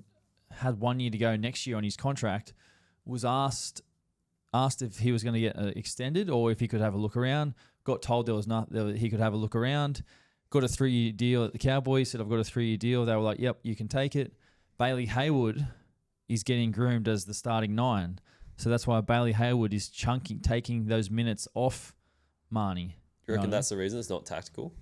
1 year to go next year on his contract, was asked if he was going to get extended or if he could have a look around, got told there was not, he could have a look around, got a 3-year deal at the Cowboys. Said, I've got a 3-year deal. They were like, yep, you can take it. Bailey Hayward is getting groomed as the starting 9. So that's why Bailey Hayward is taking those minutes off Marnie. You reckon that's the reason? It's not tactical?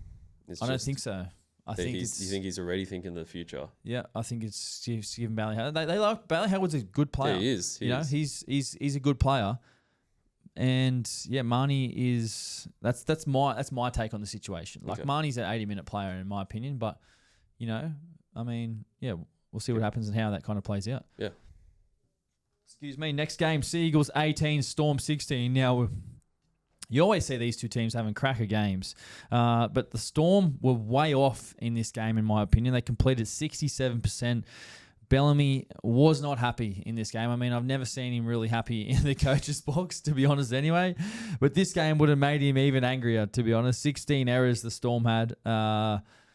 I don't think so. I think you think he's already thinking the future? Yeah, I think it's giving Bailey Hayward. They like Bailey Hayward's a good player. Yeah, he is. He's a good player. And yeah, Marnie is that's my take on the situation. Like Marnie's an 80-minute player in my opinion, but I mean, yeah, we'll see what happens and how that kind of plays out. Yeah. Excuse me. Next game, Seagulls 18, Storm 16. Now, you always see these two teams having cracker games, but the Storm were way off in this game, in my opinion. They completed 67%. Bellamy was not happy in this game. I mean, I've never seen him really happy in the coach's box, to be honest, anyway. But this game would have made him even angrier, to be honest. 16 errors the Storm had.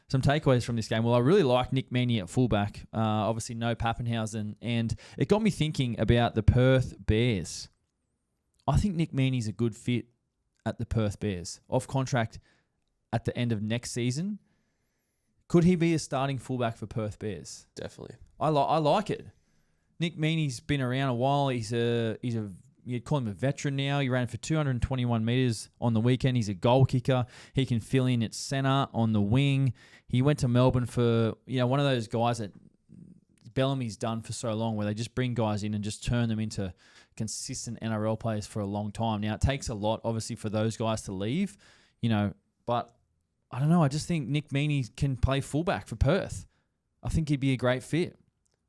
Some takeaways from this game. Well, I really like Nick Meaney at fullback. Obviously, no Pappenhausen. And it got me thinking about the Perth Bears. I think Nick Meaney's a good fit at the Perth Bears. Off contract at the end of next season. Could he be a starting fullback for Perth Bears? Definitely. I like it. Nick Meaney's been around a while. You'd call him a veteran now. He ran for 221 metres on the weekend. He's a goal kicker. He can fill in at centre on the wing. He went to Melbourne for, one of those guys that Bellamy's done for so long, where they just bring guys in and just turn them into consistent NRL players for a long time. Now, it takes a lot, obviously, for those guys to leave, but I don't know. I just think Nick Meaney can play fullback for Perth. I think he'd be a great fit.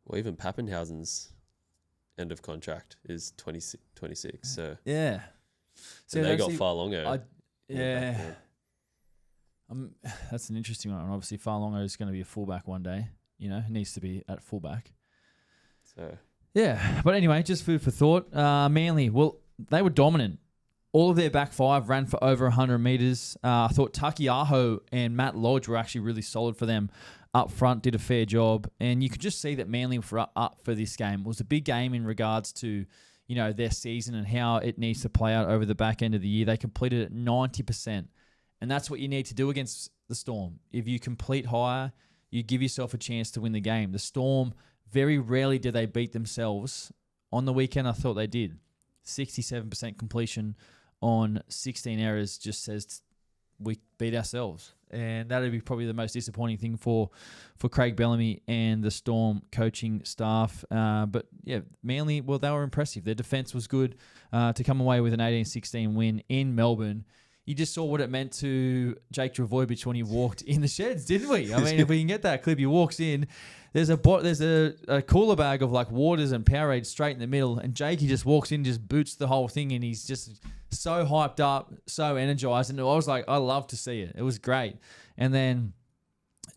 Well, even Pappenhausen's end of contract is 26. So yeah. So they got far longer. That's an interesting one. Obviously, Farlongo is going to be a fullback one day. He needs to be at fullback. So yeah, but anyway, just food for thought. Manly, well, they were dominant. All of their back five ran for over 100 metres. I thought Takiaho and Matt Lodge were actually really solid for them up front, did a fair job. And you could just see that Manly were up for this game. It was a big game in regards to, their season and how it needs to play out over the back end of the year. They completed at 90%. And that's what you need to do against the Storm. If you complete higher, you give yourself a chance to win the game. The Storm, very rarely do they beat themselves. On the weekend, I thought they did. 67% completion on 16 errors just says we beat ourselves. And that would be probably the most disappointing thing for Craig Bellamy and the Storm coaching staff. But yeah, Manly, well, they were impressive. Their defence was good to come away with an 18-16 win in Melbourne. You just saw what it meant to Jake Trbojevic when he walked in the sheds, didn't we? I mean, if we can get that clip, he walks in. There's a cooler bag of like waters and Powerade straight in the middle, and Jakey just walks in, just boots the whole thing, and he's just so hyped up, so energized, and I was like, I love to see it. It was great. And then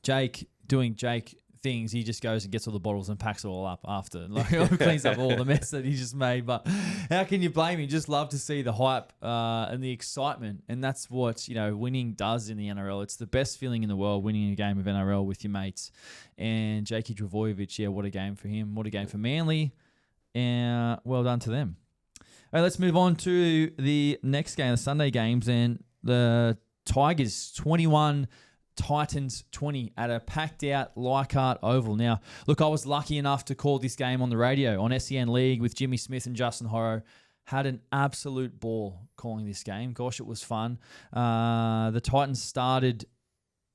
Jake doing Jake things, he just goes and gets all the bottles and packs it all up after, like cleans up all the mess that he just made. But how can you blame him? Just love to see the hype and the excitement, and that's what winning does in the NRL. It's the best feeling in the world, winning a game of NRL with your mates. And Jakey Trbojevic, yeah, what a game for him, what a game for Manly, and well done to them. All right, let's move on to the next game, the Sunday games, and the Tigers 21. Titans 20 at a packed-out Leichhardt Oval. Now, look, I was lucky enough to call this game on the radio on SEN League with Jimmy Smith and Justin Horrow. Had an absolute ball calling this game. Gosh, it was fun. The Titans started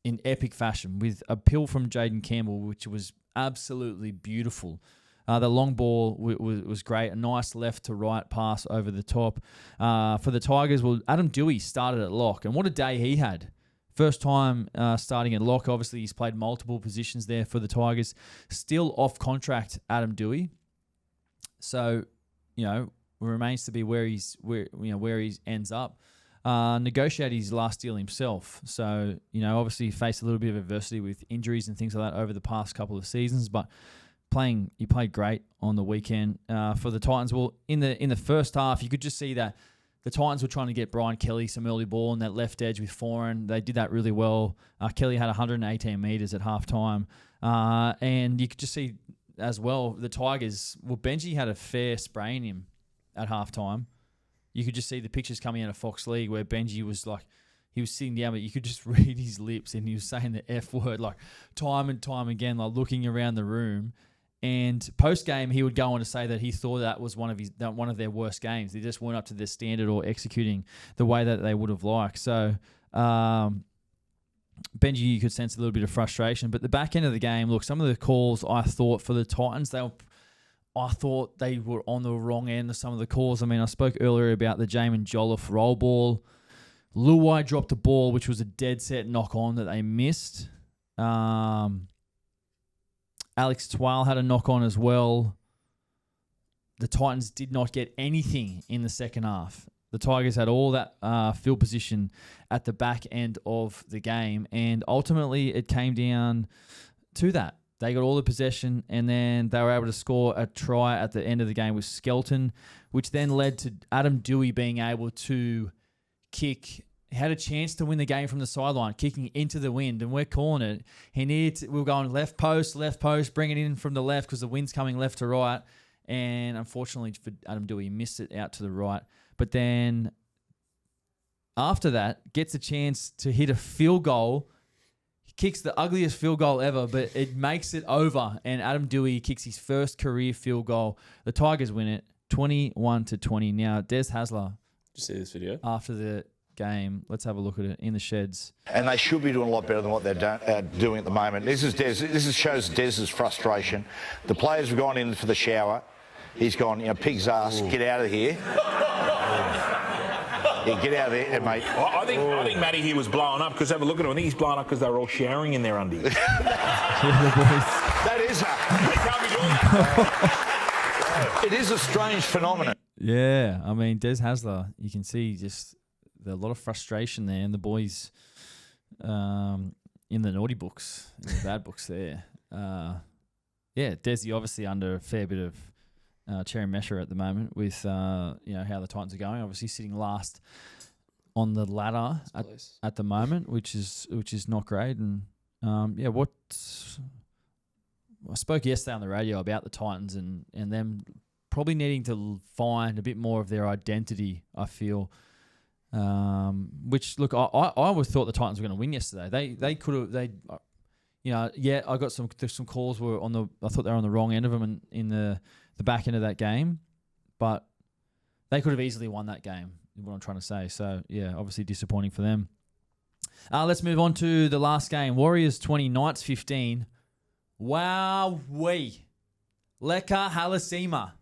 in epic fashion with a pill from Jaden Campbell, which was absolutely beautiful. The long ball was great. A nice left to right pass over the top. For the Tigers, well, Adam Dewey started at lock, and what a day he had. First time starting at lock. Obviously, he's played multiple positions there for the Tigers. Still off contract, Adam Dewey. So, remains to be where he ends up. Negotiated his last deal himself. So, obviously faced a little bit of adversity with injuries and things like that over the past couple of seasons. But he played great on the weekend for the Titans. Well, in the first half, you could just see that the Titans were trying to get Brian Kelly some early ball on that left edge with Foran. They did that really well. Kelly had 118 metres at halftime. And you could just see as well, the Tigers, well, Benji had a fair spray in him at halftime. You could just see the pictures coming out of Fox League where Benji was like, he was sitting down, but you could just read his lips, and he was saying the F word like time and time again, like looking around the room. And post game, he would go on to say that he thought that was one of their worst games. They just weren't up to their standard or executing the way that they would have liked. So, Benji, you could sense a little bit of frustration. But the back end of the game, look, some of the calls I thought for the Titans, I thought they were on the wrong end of some of the calls. I mean, I spoke earlier about the Jamin Jolliffe roll ball. Luai dropped the ball, which was a dead set knock on that they missed. Alex Twal had a knock on as well. The Titans did not get anything in the second half. The Tigers had all that field position at the back end of the game, and ultimately it came down to that. They got all the possession, and then they were able to score a try at the end of the game with Skelton, which then led to Adam Dewey being able to kick. He had a chance to win the game from the sideline, kicking into the wind, and we're calling it. We were going left post, bringing it in from the left because the wind's coming left to right, and unfortunately for Adam Dewey, he missed it out to the right. But then after that, gets a chance to hit a field goal. He kicks the ugliest field goal ever, but it makes it over, and Adam Dewey kicks his first career field goal. The Tigers win it 21-20. Now, Des Hasler. Did you see this video? After the game, let's have a look at it in the sheds. And they should be doing a lot better than what they're doing at the moment. This shows Des's frustration. The players have gone in for the shower. He's gone, pig's ass, get out of here. Yeah, get out of there, mate. Well, I think Matty here was blowing up because have a look at him. I think he's blowing up because they were all showering in their undies. That is They can't be doing that. it is a strange phenomenon. Yeah, I mean, Des Hasler, you can see just a lot of frustration there, and the boys in the naughty books, in the bad books there. Yeah, Desi obviously under a fair bit of cherry mesher at the moment with how the Titans are going. Obviously sitting last on the ladder at the moment, which is not great. And I spoke yesterday on the radio about the Titans and them probably needing to find a bit more of their identity, I feel. Which look, I always thought the Titans were going to win yesterday. They could have I got some calls were I thought they were on the wrong end of them in the back end of that game, but they could have easily won that game. Is what I'm trying to say. So yeah, obviously disappointing for them. Let's move on to the last game. Warriors 20, Knights 15. Wow-wee. Leka Halasima.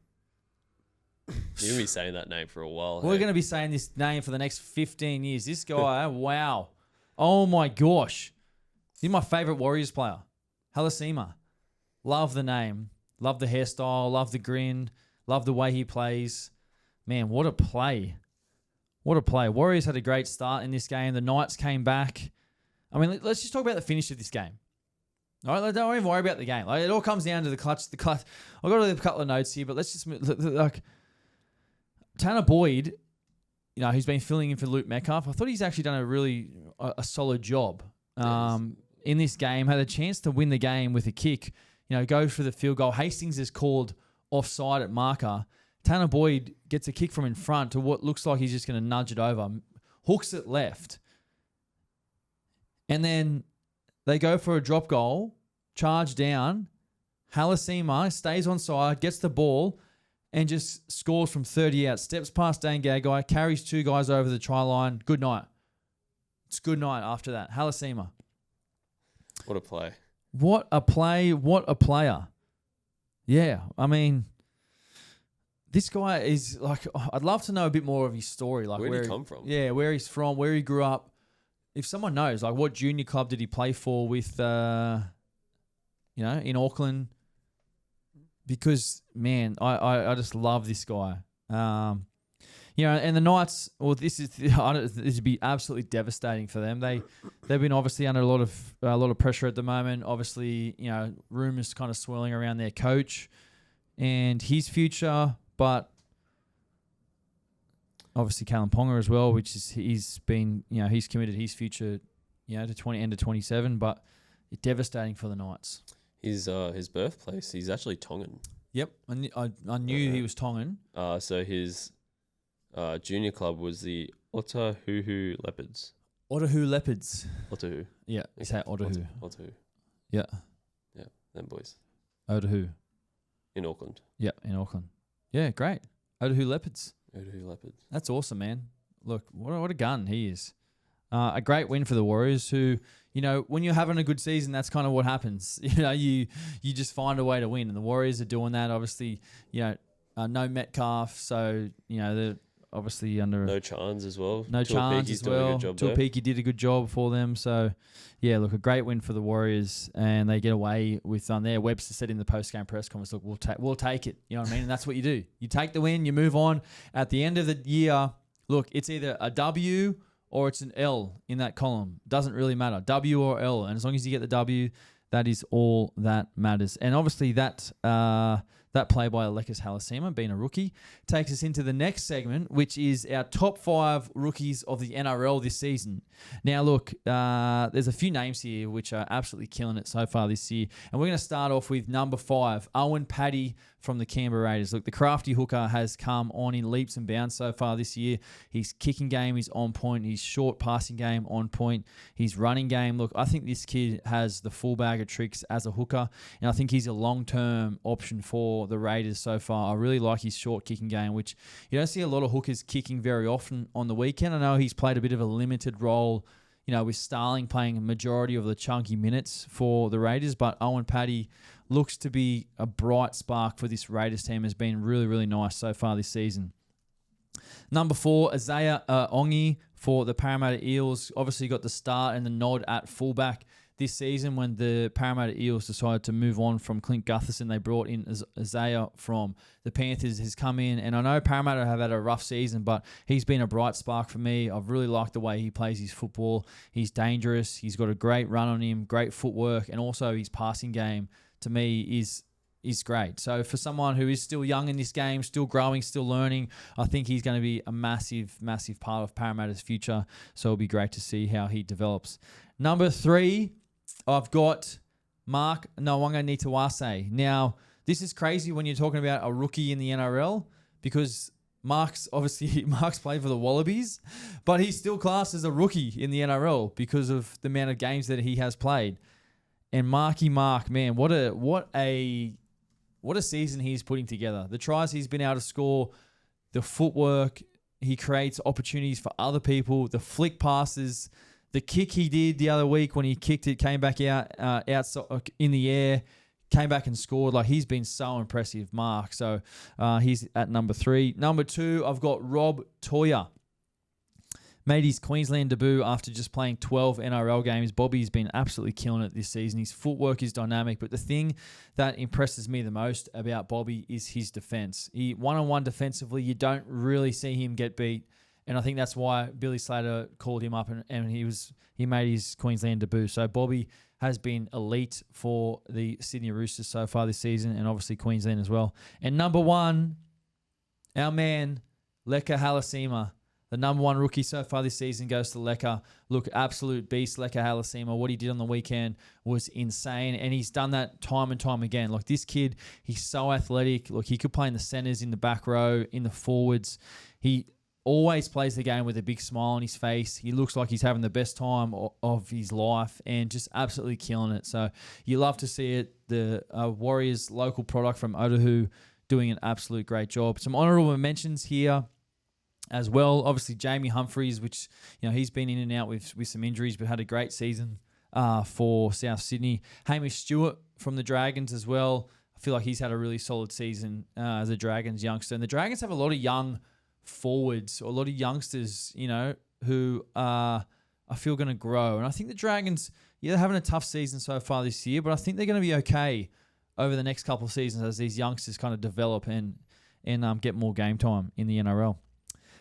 You're going to be saying that name for a while. We're going to be saying this name for the next 15 years. This guy, wow. Oh, my gosh. He's my favourite Warriors player. Halasima. Love the name. Love the hairstyle. Love the grin. Love the way he plays. Man, what a play. What a play. Warriors had a great start in this game. The Knights came back. I mean, let's just talk about the finish of this game. All right, don't even worry about the game. It all comes down to the clutch. I've got a couple of notes here, but let's just Tanner Boyd, who's been filling in for Luke Metcalf. I thought he's actually done a really solid job in this game. Had a chance to win the game with a kick. Go for the field goal. Hastings is called offside at marker. Tanner Boyd gets a kick from in front to what looks like he's just going to nudge it over. Hooks it left. And then they go for a drop goal, charge down. Halasima stays on side, gets the ball, and just scores from 30 out. Steps past Dane Gagai, carries two guys over the try line. Good night. It's good night after that. Halasima. What a play. What a play. What a player. Yeah, I mean, this guy is I'd love to know a bit more of his story. Like where did he come from? Yeah, where he's from, where he grew up. If someone knows, what junior club did he play for with, in Auckland? Because, man, I just love this guy. And the Knights, this would be absolutely devastating for them. They've been obviously under a lot of pressure at the moment. Obviously, rumors kind of swirling around their coach and his future, but obviously Callum Ponga as well, which is he's committed his future, to end of 27, but it's devastating for the Knights. His birthplace, he's actually Tongan. Yep, I knew he was Tongan. So his junior club was the Otahuhu Leopards. Otahu Leopards. Otahu. Yeah, you say Otahu. Otahu. Yeah. Yeah, them boys. Otahu. In Auckland. Yeah, in Auckland. Yeah, great. Otahu Leopards. Otahu Leopards. That's awesome, man. Look, what a gun he is. A great win for the Warriors who, when you're having a good season, that's kind of what happens. You just find a way to win. And the Warriors are doing that. Obviously, no Metcalf. So, they're obviously under... No Chance as well. No Chance as well. Tuapiki did a good job for them. So, yeah, look, a great win for the Warriors. And they get away with there. Webster said in the post-game press conference, look, we'll take it. You know what I mean? And that's what you do. You take the win, you move on. At the end of the year, look, it's either a W or it's an L in that column. Doesn't really matter. W or L. And as long as you get the W, that is all that matters. And obviously that play by Alexis Halasima, being a rookie, takes us into the next segment, which is our top 5 rookies of the NRL this season. Now, look, there's a few names here which are absolutely killing it so far this year. And we're going to start off with number 5, Owen Paddy from the Canberra Raiders. Look, the crafty hooker has come on in leaps and bounds so far this year. His kicking game is on point. His short passing game on point. His running game. Look, I think this kid has the full bag of tricks as a hooker, and I think he's a long-term option for the Raiders so far. I really like his short kicking game, which you don't see a lot of hookers kicking very often on the weekend. I know he's played a bit of a limited role, with Starling playing a majority of the chunky minutes for the Raiders, but Owen Paddy looks to be a bright spark for this Raiders team. Has been really, really nice so far this season. Number 4, Isaiah Ongi for the Parramatta Eels. Obviously got the start and the nod at fullback this season when the Parramatta Eels decided to move on from Clint Gutherson. They brought in Isaiah from the Panthers, has come in. And I know Parramatta have had a rough season, but he's been a bright spark for me. I've really liked the way he plays his football. He's dangerous. He's got a great run on him, great footwork, and also his passing game, to me, is great. So for someone who is still young in this game, still growing, still learning, I think he's going to be a massive, massive part of Parramatta's future. So it'll be great to see how he develops. Number 3, I've got Mark Nawanga-Nitawase. Now, this is crazy when you're talking about a rookie in the NRL because Mark's played for the Wallabies, but he's still classed as a rookie in the NRL because of the amount of games that he has played. And Mark, man, what a season he's putting together. The tries he's been able to score, the footwork, he creates opportunities for other people, the flick passes, the kick he did the other week when he kicked it, came back outside in the air, came back and scored. Like, he's been so impressive, Mark. So he's at number 3. Number 2, I've got Rob Toya. Made his Queensland debut after just playing 12 NRL games. Bobby's been absolutely killing it this season. His footwork is dynamic, but the thing that impresses me the most about Bobby is his defense. He one-on-one defensively, you don't really see him get beat, and I think that's why Billy Slater called him up and he made his Queensland debut. So Bobby has been elite for the Sydney Roosters so far this season, and obviously Queensland as well. And number 1, our man, Leka Halasima. The number 1 rookie so far this season goes to Leka. Look, absolute beast, Leka Halasima. What he did on the weekend was insane, and he's done that time and time again. Look, this kid, he's so athletic. Look, he could play in the centres, in the back row, in the forwards. He always plays the game with a big smile on his face. He looks like he's having the best time of his life and just absolutely killing it. So you love to see it. The Warriors local product from Otahu doing an absolute great job. Some honourable mentions here as well. Obviously, Jamie Humphries, which, he's been in and out with some injuries, but had a great season for South Sydney. Hamish Stewart from the Dragons as well. I feel like he's had a really solid season as a Dragons youngster. And the Dragons have a lot of young forwards, or a lot of youngsters, who I feel going to grow. And I think the Dragons, they're having a tough season so far this year, but I think they're going to be okay over the next couple of seasons as these youngsters kind of develop and get more game time in the NRL.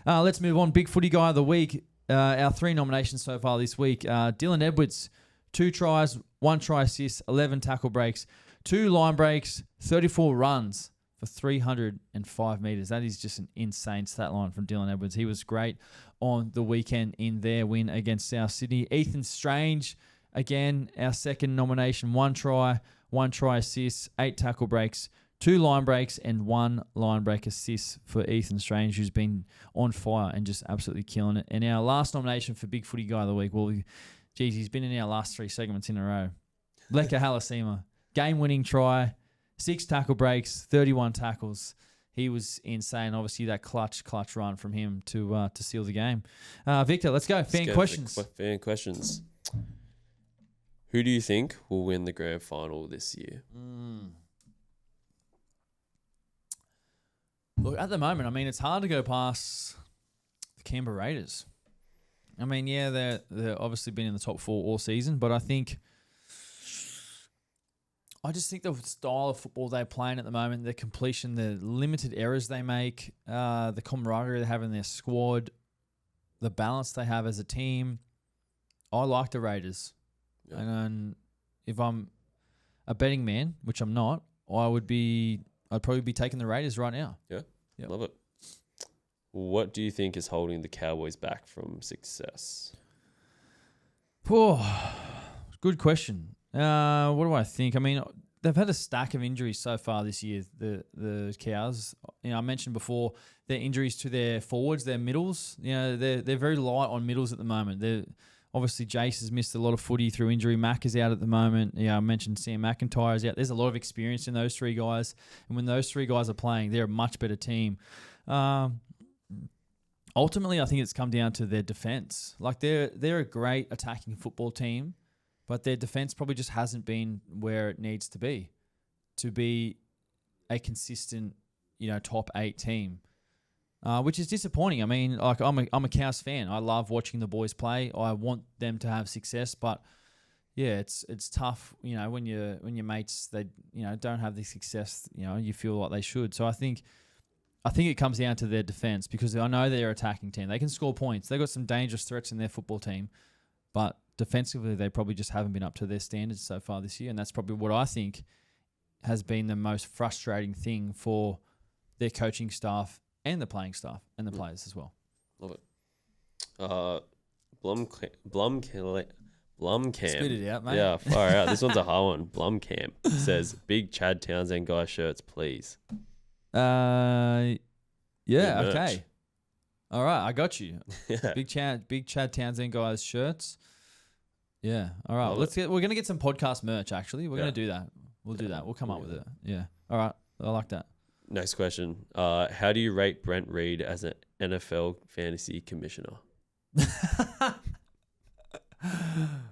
Let's move on. Big footy guy of the week. Our 3 nominations so far this week. Dylan Edwards, 2 tries, 1 try assist, 11 tackle breaks, 2 line breaks, 34 runs for 305 metres. That is just an insane stat line from Dylan Edwards. He was great on the weekend in their win against South Sydney. Ethan Strange, again, our second nomination, 1 try, 1 try assist, 8 tackle breaks, 2 line breaks and 1 line break assist for Ethan Strange, who's been on fire and just absolutely killing it. And our last nomination for Big Footy Guy of the Week, well, geez, he's been in our last 3 segments in a row. Leka Halasima, game-winning try, 6 tackle breaks, 31 tackles. He was insane. Obviously, that clutch run from him to seal the game. Victor, let's go. Fan questions. Fan questions. Who do you think will win the grand final this year? Look, at the moment, I mean, it's hard to go past the Canberra Raiders. I mean, yeah, they're obviously been in the top 4 all season, but I just think the style of football they're playing at the moment, the completion, the limited errors they make, the camaraderie they have in their squad, the balance they have as a team, I like the Raiders. Yeah. And if I'm a betting man, which I'm not, I'd probably be taking the Raiders right now. Yeah, yep. Love it. What do you think is holding the Cowboys back from success? Oh, good question. What do I think? I mean, they've had a stack of injuries so far this year, the Cows. You know, I mentioned before their injuries to their forwards, their middles. You know, they're very light on middles at the moment. Obviously, Jace has missed a lot of footy through injury. Mac is out at the moment. Yeah, I mentioned Sam McIntyre is out. There's a lot of experience in those 3 guys. And when those 3 guys are playing, they're a much better team. Ultimately, I think it's come down to their defense. Like, they're a great attacking football team, but their defense probably just hasn't been where it needs to be a consistent, top 8 team. Which is disappointing. I mean, like I'm a Cows fan. I love watching the boys play. I want them to have success, but yeah, it's tough. When your mates they don't have the success you feel like they should. So I think it comes down to their defense, because I know they're an attacking team. They can score points. They've got some dangerous threats in their football team, but defensively they probably just haven't been up to their standards so far this year, and that's probably what I think has been the most frustrating thing for their coaching staff and the playing staff and the players as well. Love it. Blumcamp. Spit it out, mate. Yeah, far out. This one's a hard one. Blumcamp says, "Big Chad Townsend guy shirts, please." Yeah. Okay. All right, I got you. Yeah. Big Chad Townsend guys shirts. Yeah. All right. We're gonna get some podcast merch. Actually, we're gonna do that. We'll do that. We'll come up with it. Yeah. All right. I like that. Next question. How do you rate Brent Reed as an NFL fantasy commissioner?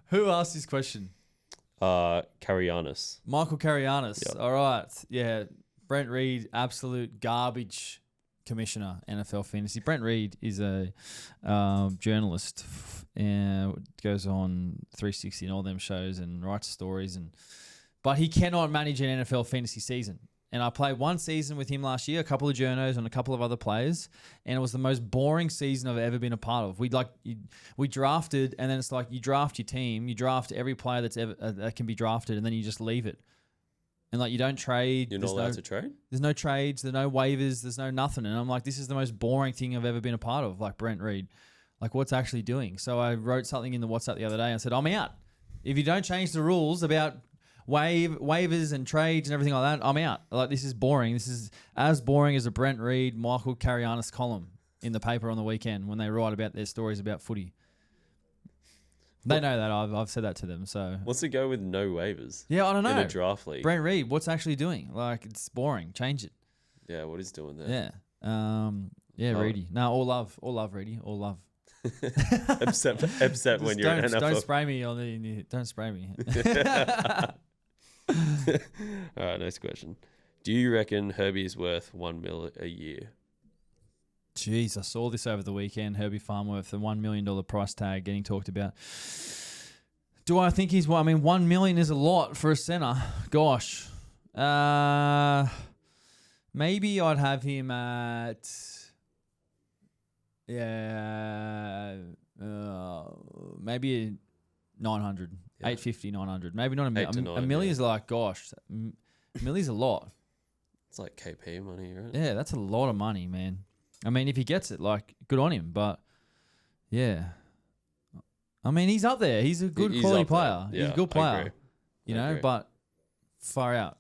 Who asked this question? Carianis. Michael Carianis. Yep. All right. Yeah. Brent Reed, absolute garbage commissioner, NFL fantasy. Brent Reed is a journalist and goes on 360 and all them shows and writes stories, but he cannot manage an NFL fantasy season. And I played 1 season with him last year, a couple of journos and a couple of other players, and it was the most boring season I've ever been a part of. We drafted, and then it's like you draft your team, you draft every player that's ever that can be drafted, and then you just leave it. And like you don't trade. You're not allowed to trade? There's no trades, there's no waivers, there's no nothing. And I'm like, this is the most boring thing I've ever been a part of, like Brent Reed. Like, what's actually doing? So I wrote something in the WhatsApp the other day and said, I'm out. If you don't change the rules about waivers and trades and everything like that, I'm out. Like, this is boring. This is as boring as a Brent Reed, Michael Carianis column in the paper on the weekend when they write about their stories about footy. They know that. I've said that to them. So what's it go with no waivers? Yeah, I don't know. In a draft league. Brent Reed, what's actually doing? Like, it's boring. Change it. Yeah, what is doing there? Yeah. Reedy. No, all love, Reedy. All love. Upset when you're an NFL. Don't spray me on the. Don't spray me. All right, next question. Do you reckon Herbie is worth $1 million a year? Jeez, I saw this over the weekend. Herbie Farnworth, the $1 million price tag getting talked about. Do I think he's? Well, I mean, $1 million is a lot for a centre. Gosh, maybe I'd have him at maybe 900, 850, 900. Maybe not a million. A million is like, gosh, a million's a lot. It's like KP money, right? Yeah, that's a lot of money, man. I mean, if he gets it, like, good on him. But, yeah. I mean, he's up there. He's a good quality player. Yeah, he's a good player. I agree. But far out.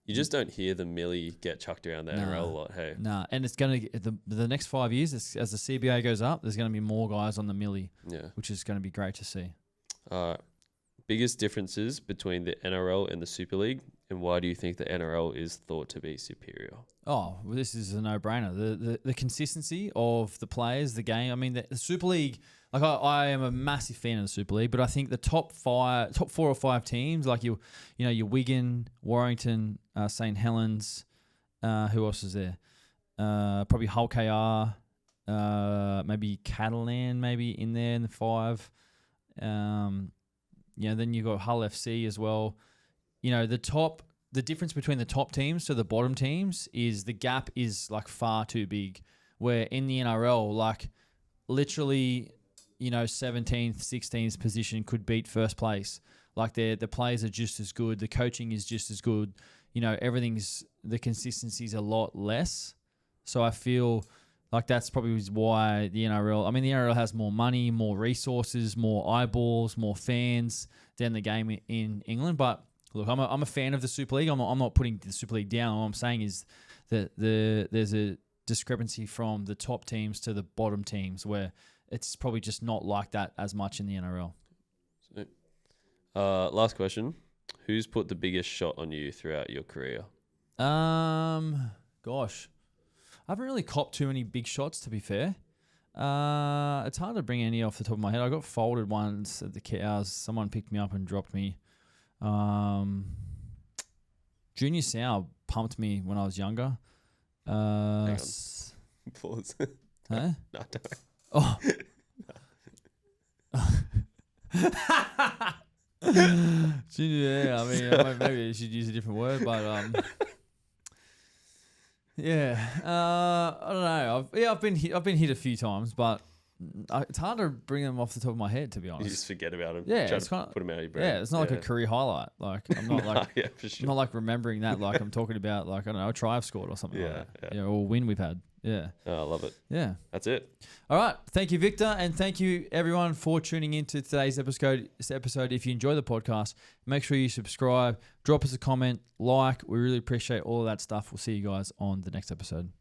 You just don't hear the millie get chucked around the NRL a lot, hey? Nah, and it's going to the next 5 years, as the CBA goes up, there's going to be more guys on the millie, which is going to be great to see. Biggest differences between the NRL and the Super League, and why do you think the NRL is thought to be superior? Oh, well, this is a no-brainer. The consistency of the players, the game. I mean, the Super League. Like I am a massive fan of the Super League, but I think the top 4 or 5 teams, like your Wigan, Warrington, St Helens, who else is there? Probably Hull KR, maybe Catalan, maybe in there in the 5. Then you got Hull FC as well. The difference between the top teams to the bottom teams is the gap is like far too big. Where in the NRL, like literally, 17th, 16th position could beat first place. Like the players are just as good. The coaching is just as good. The consistency's a lot less. So I feel like that's probably why the NRL has more money, more resources, more eyeballs, more fans than the game in England. But look, I'm a fan of the Super League. I'm not putting the Super League down. All I'm saying is that there's a discrepancy from the top teams to the bottom teams where it's probably just not like that as much in the NRL. Last question. Who's put the biggest shot on you throughout your career? Gosh. I haven't really copped too many big shots, to be fair. It's hard to bring any off the top of my head. I got folded once at the Cows. Someone picked me up and dropped me. Junior Sow pumped me when I was younger. Hang on. Pause. Huh? No, don't. Oh. Junior, maybe I should use a different word, but I don't know. I've been hit a few times, but it's hard to bring them off the top of my head, to be honest. You just forget about them. Yeah, Try to put them out of your brain. Yeah, it's not like a career highlight. Like I'm not for sure. I'm not like remembering that. Like I'm talking about like I don't know a try I've scored or something like that. Yeah, or a win we've had. Yeah. Oh, I love it. Yeah. That's it. All right. Thank you, Victor. And thank you, everyone, for tuning into today's episode. If you enjoy the podcast, make sure you subscribe, drop us a comment, like. We really appreciate all of that stuff. We'll see you guys on the next episode.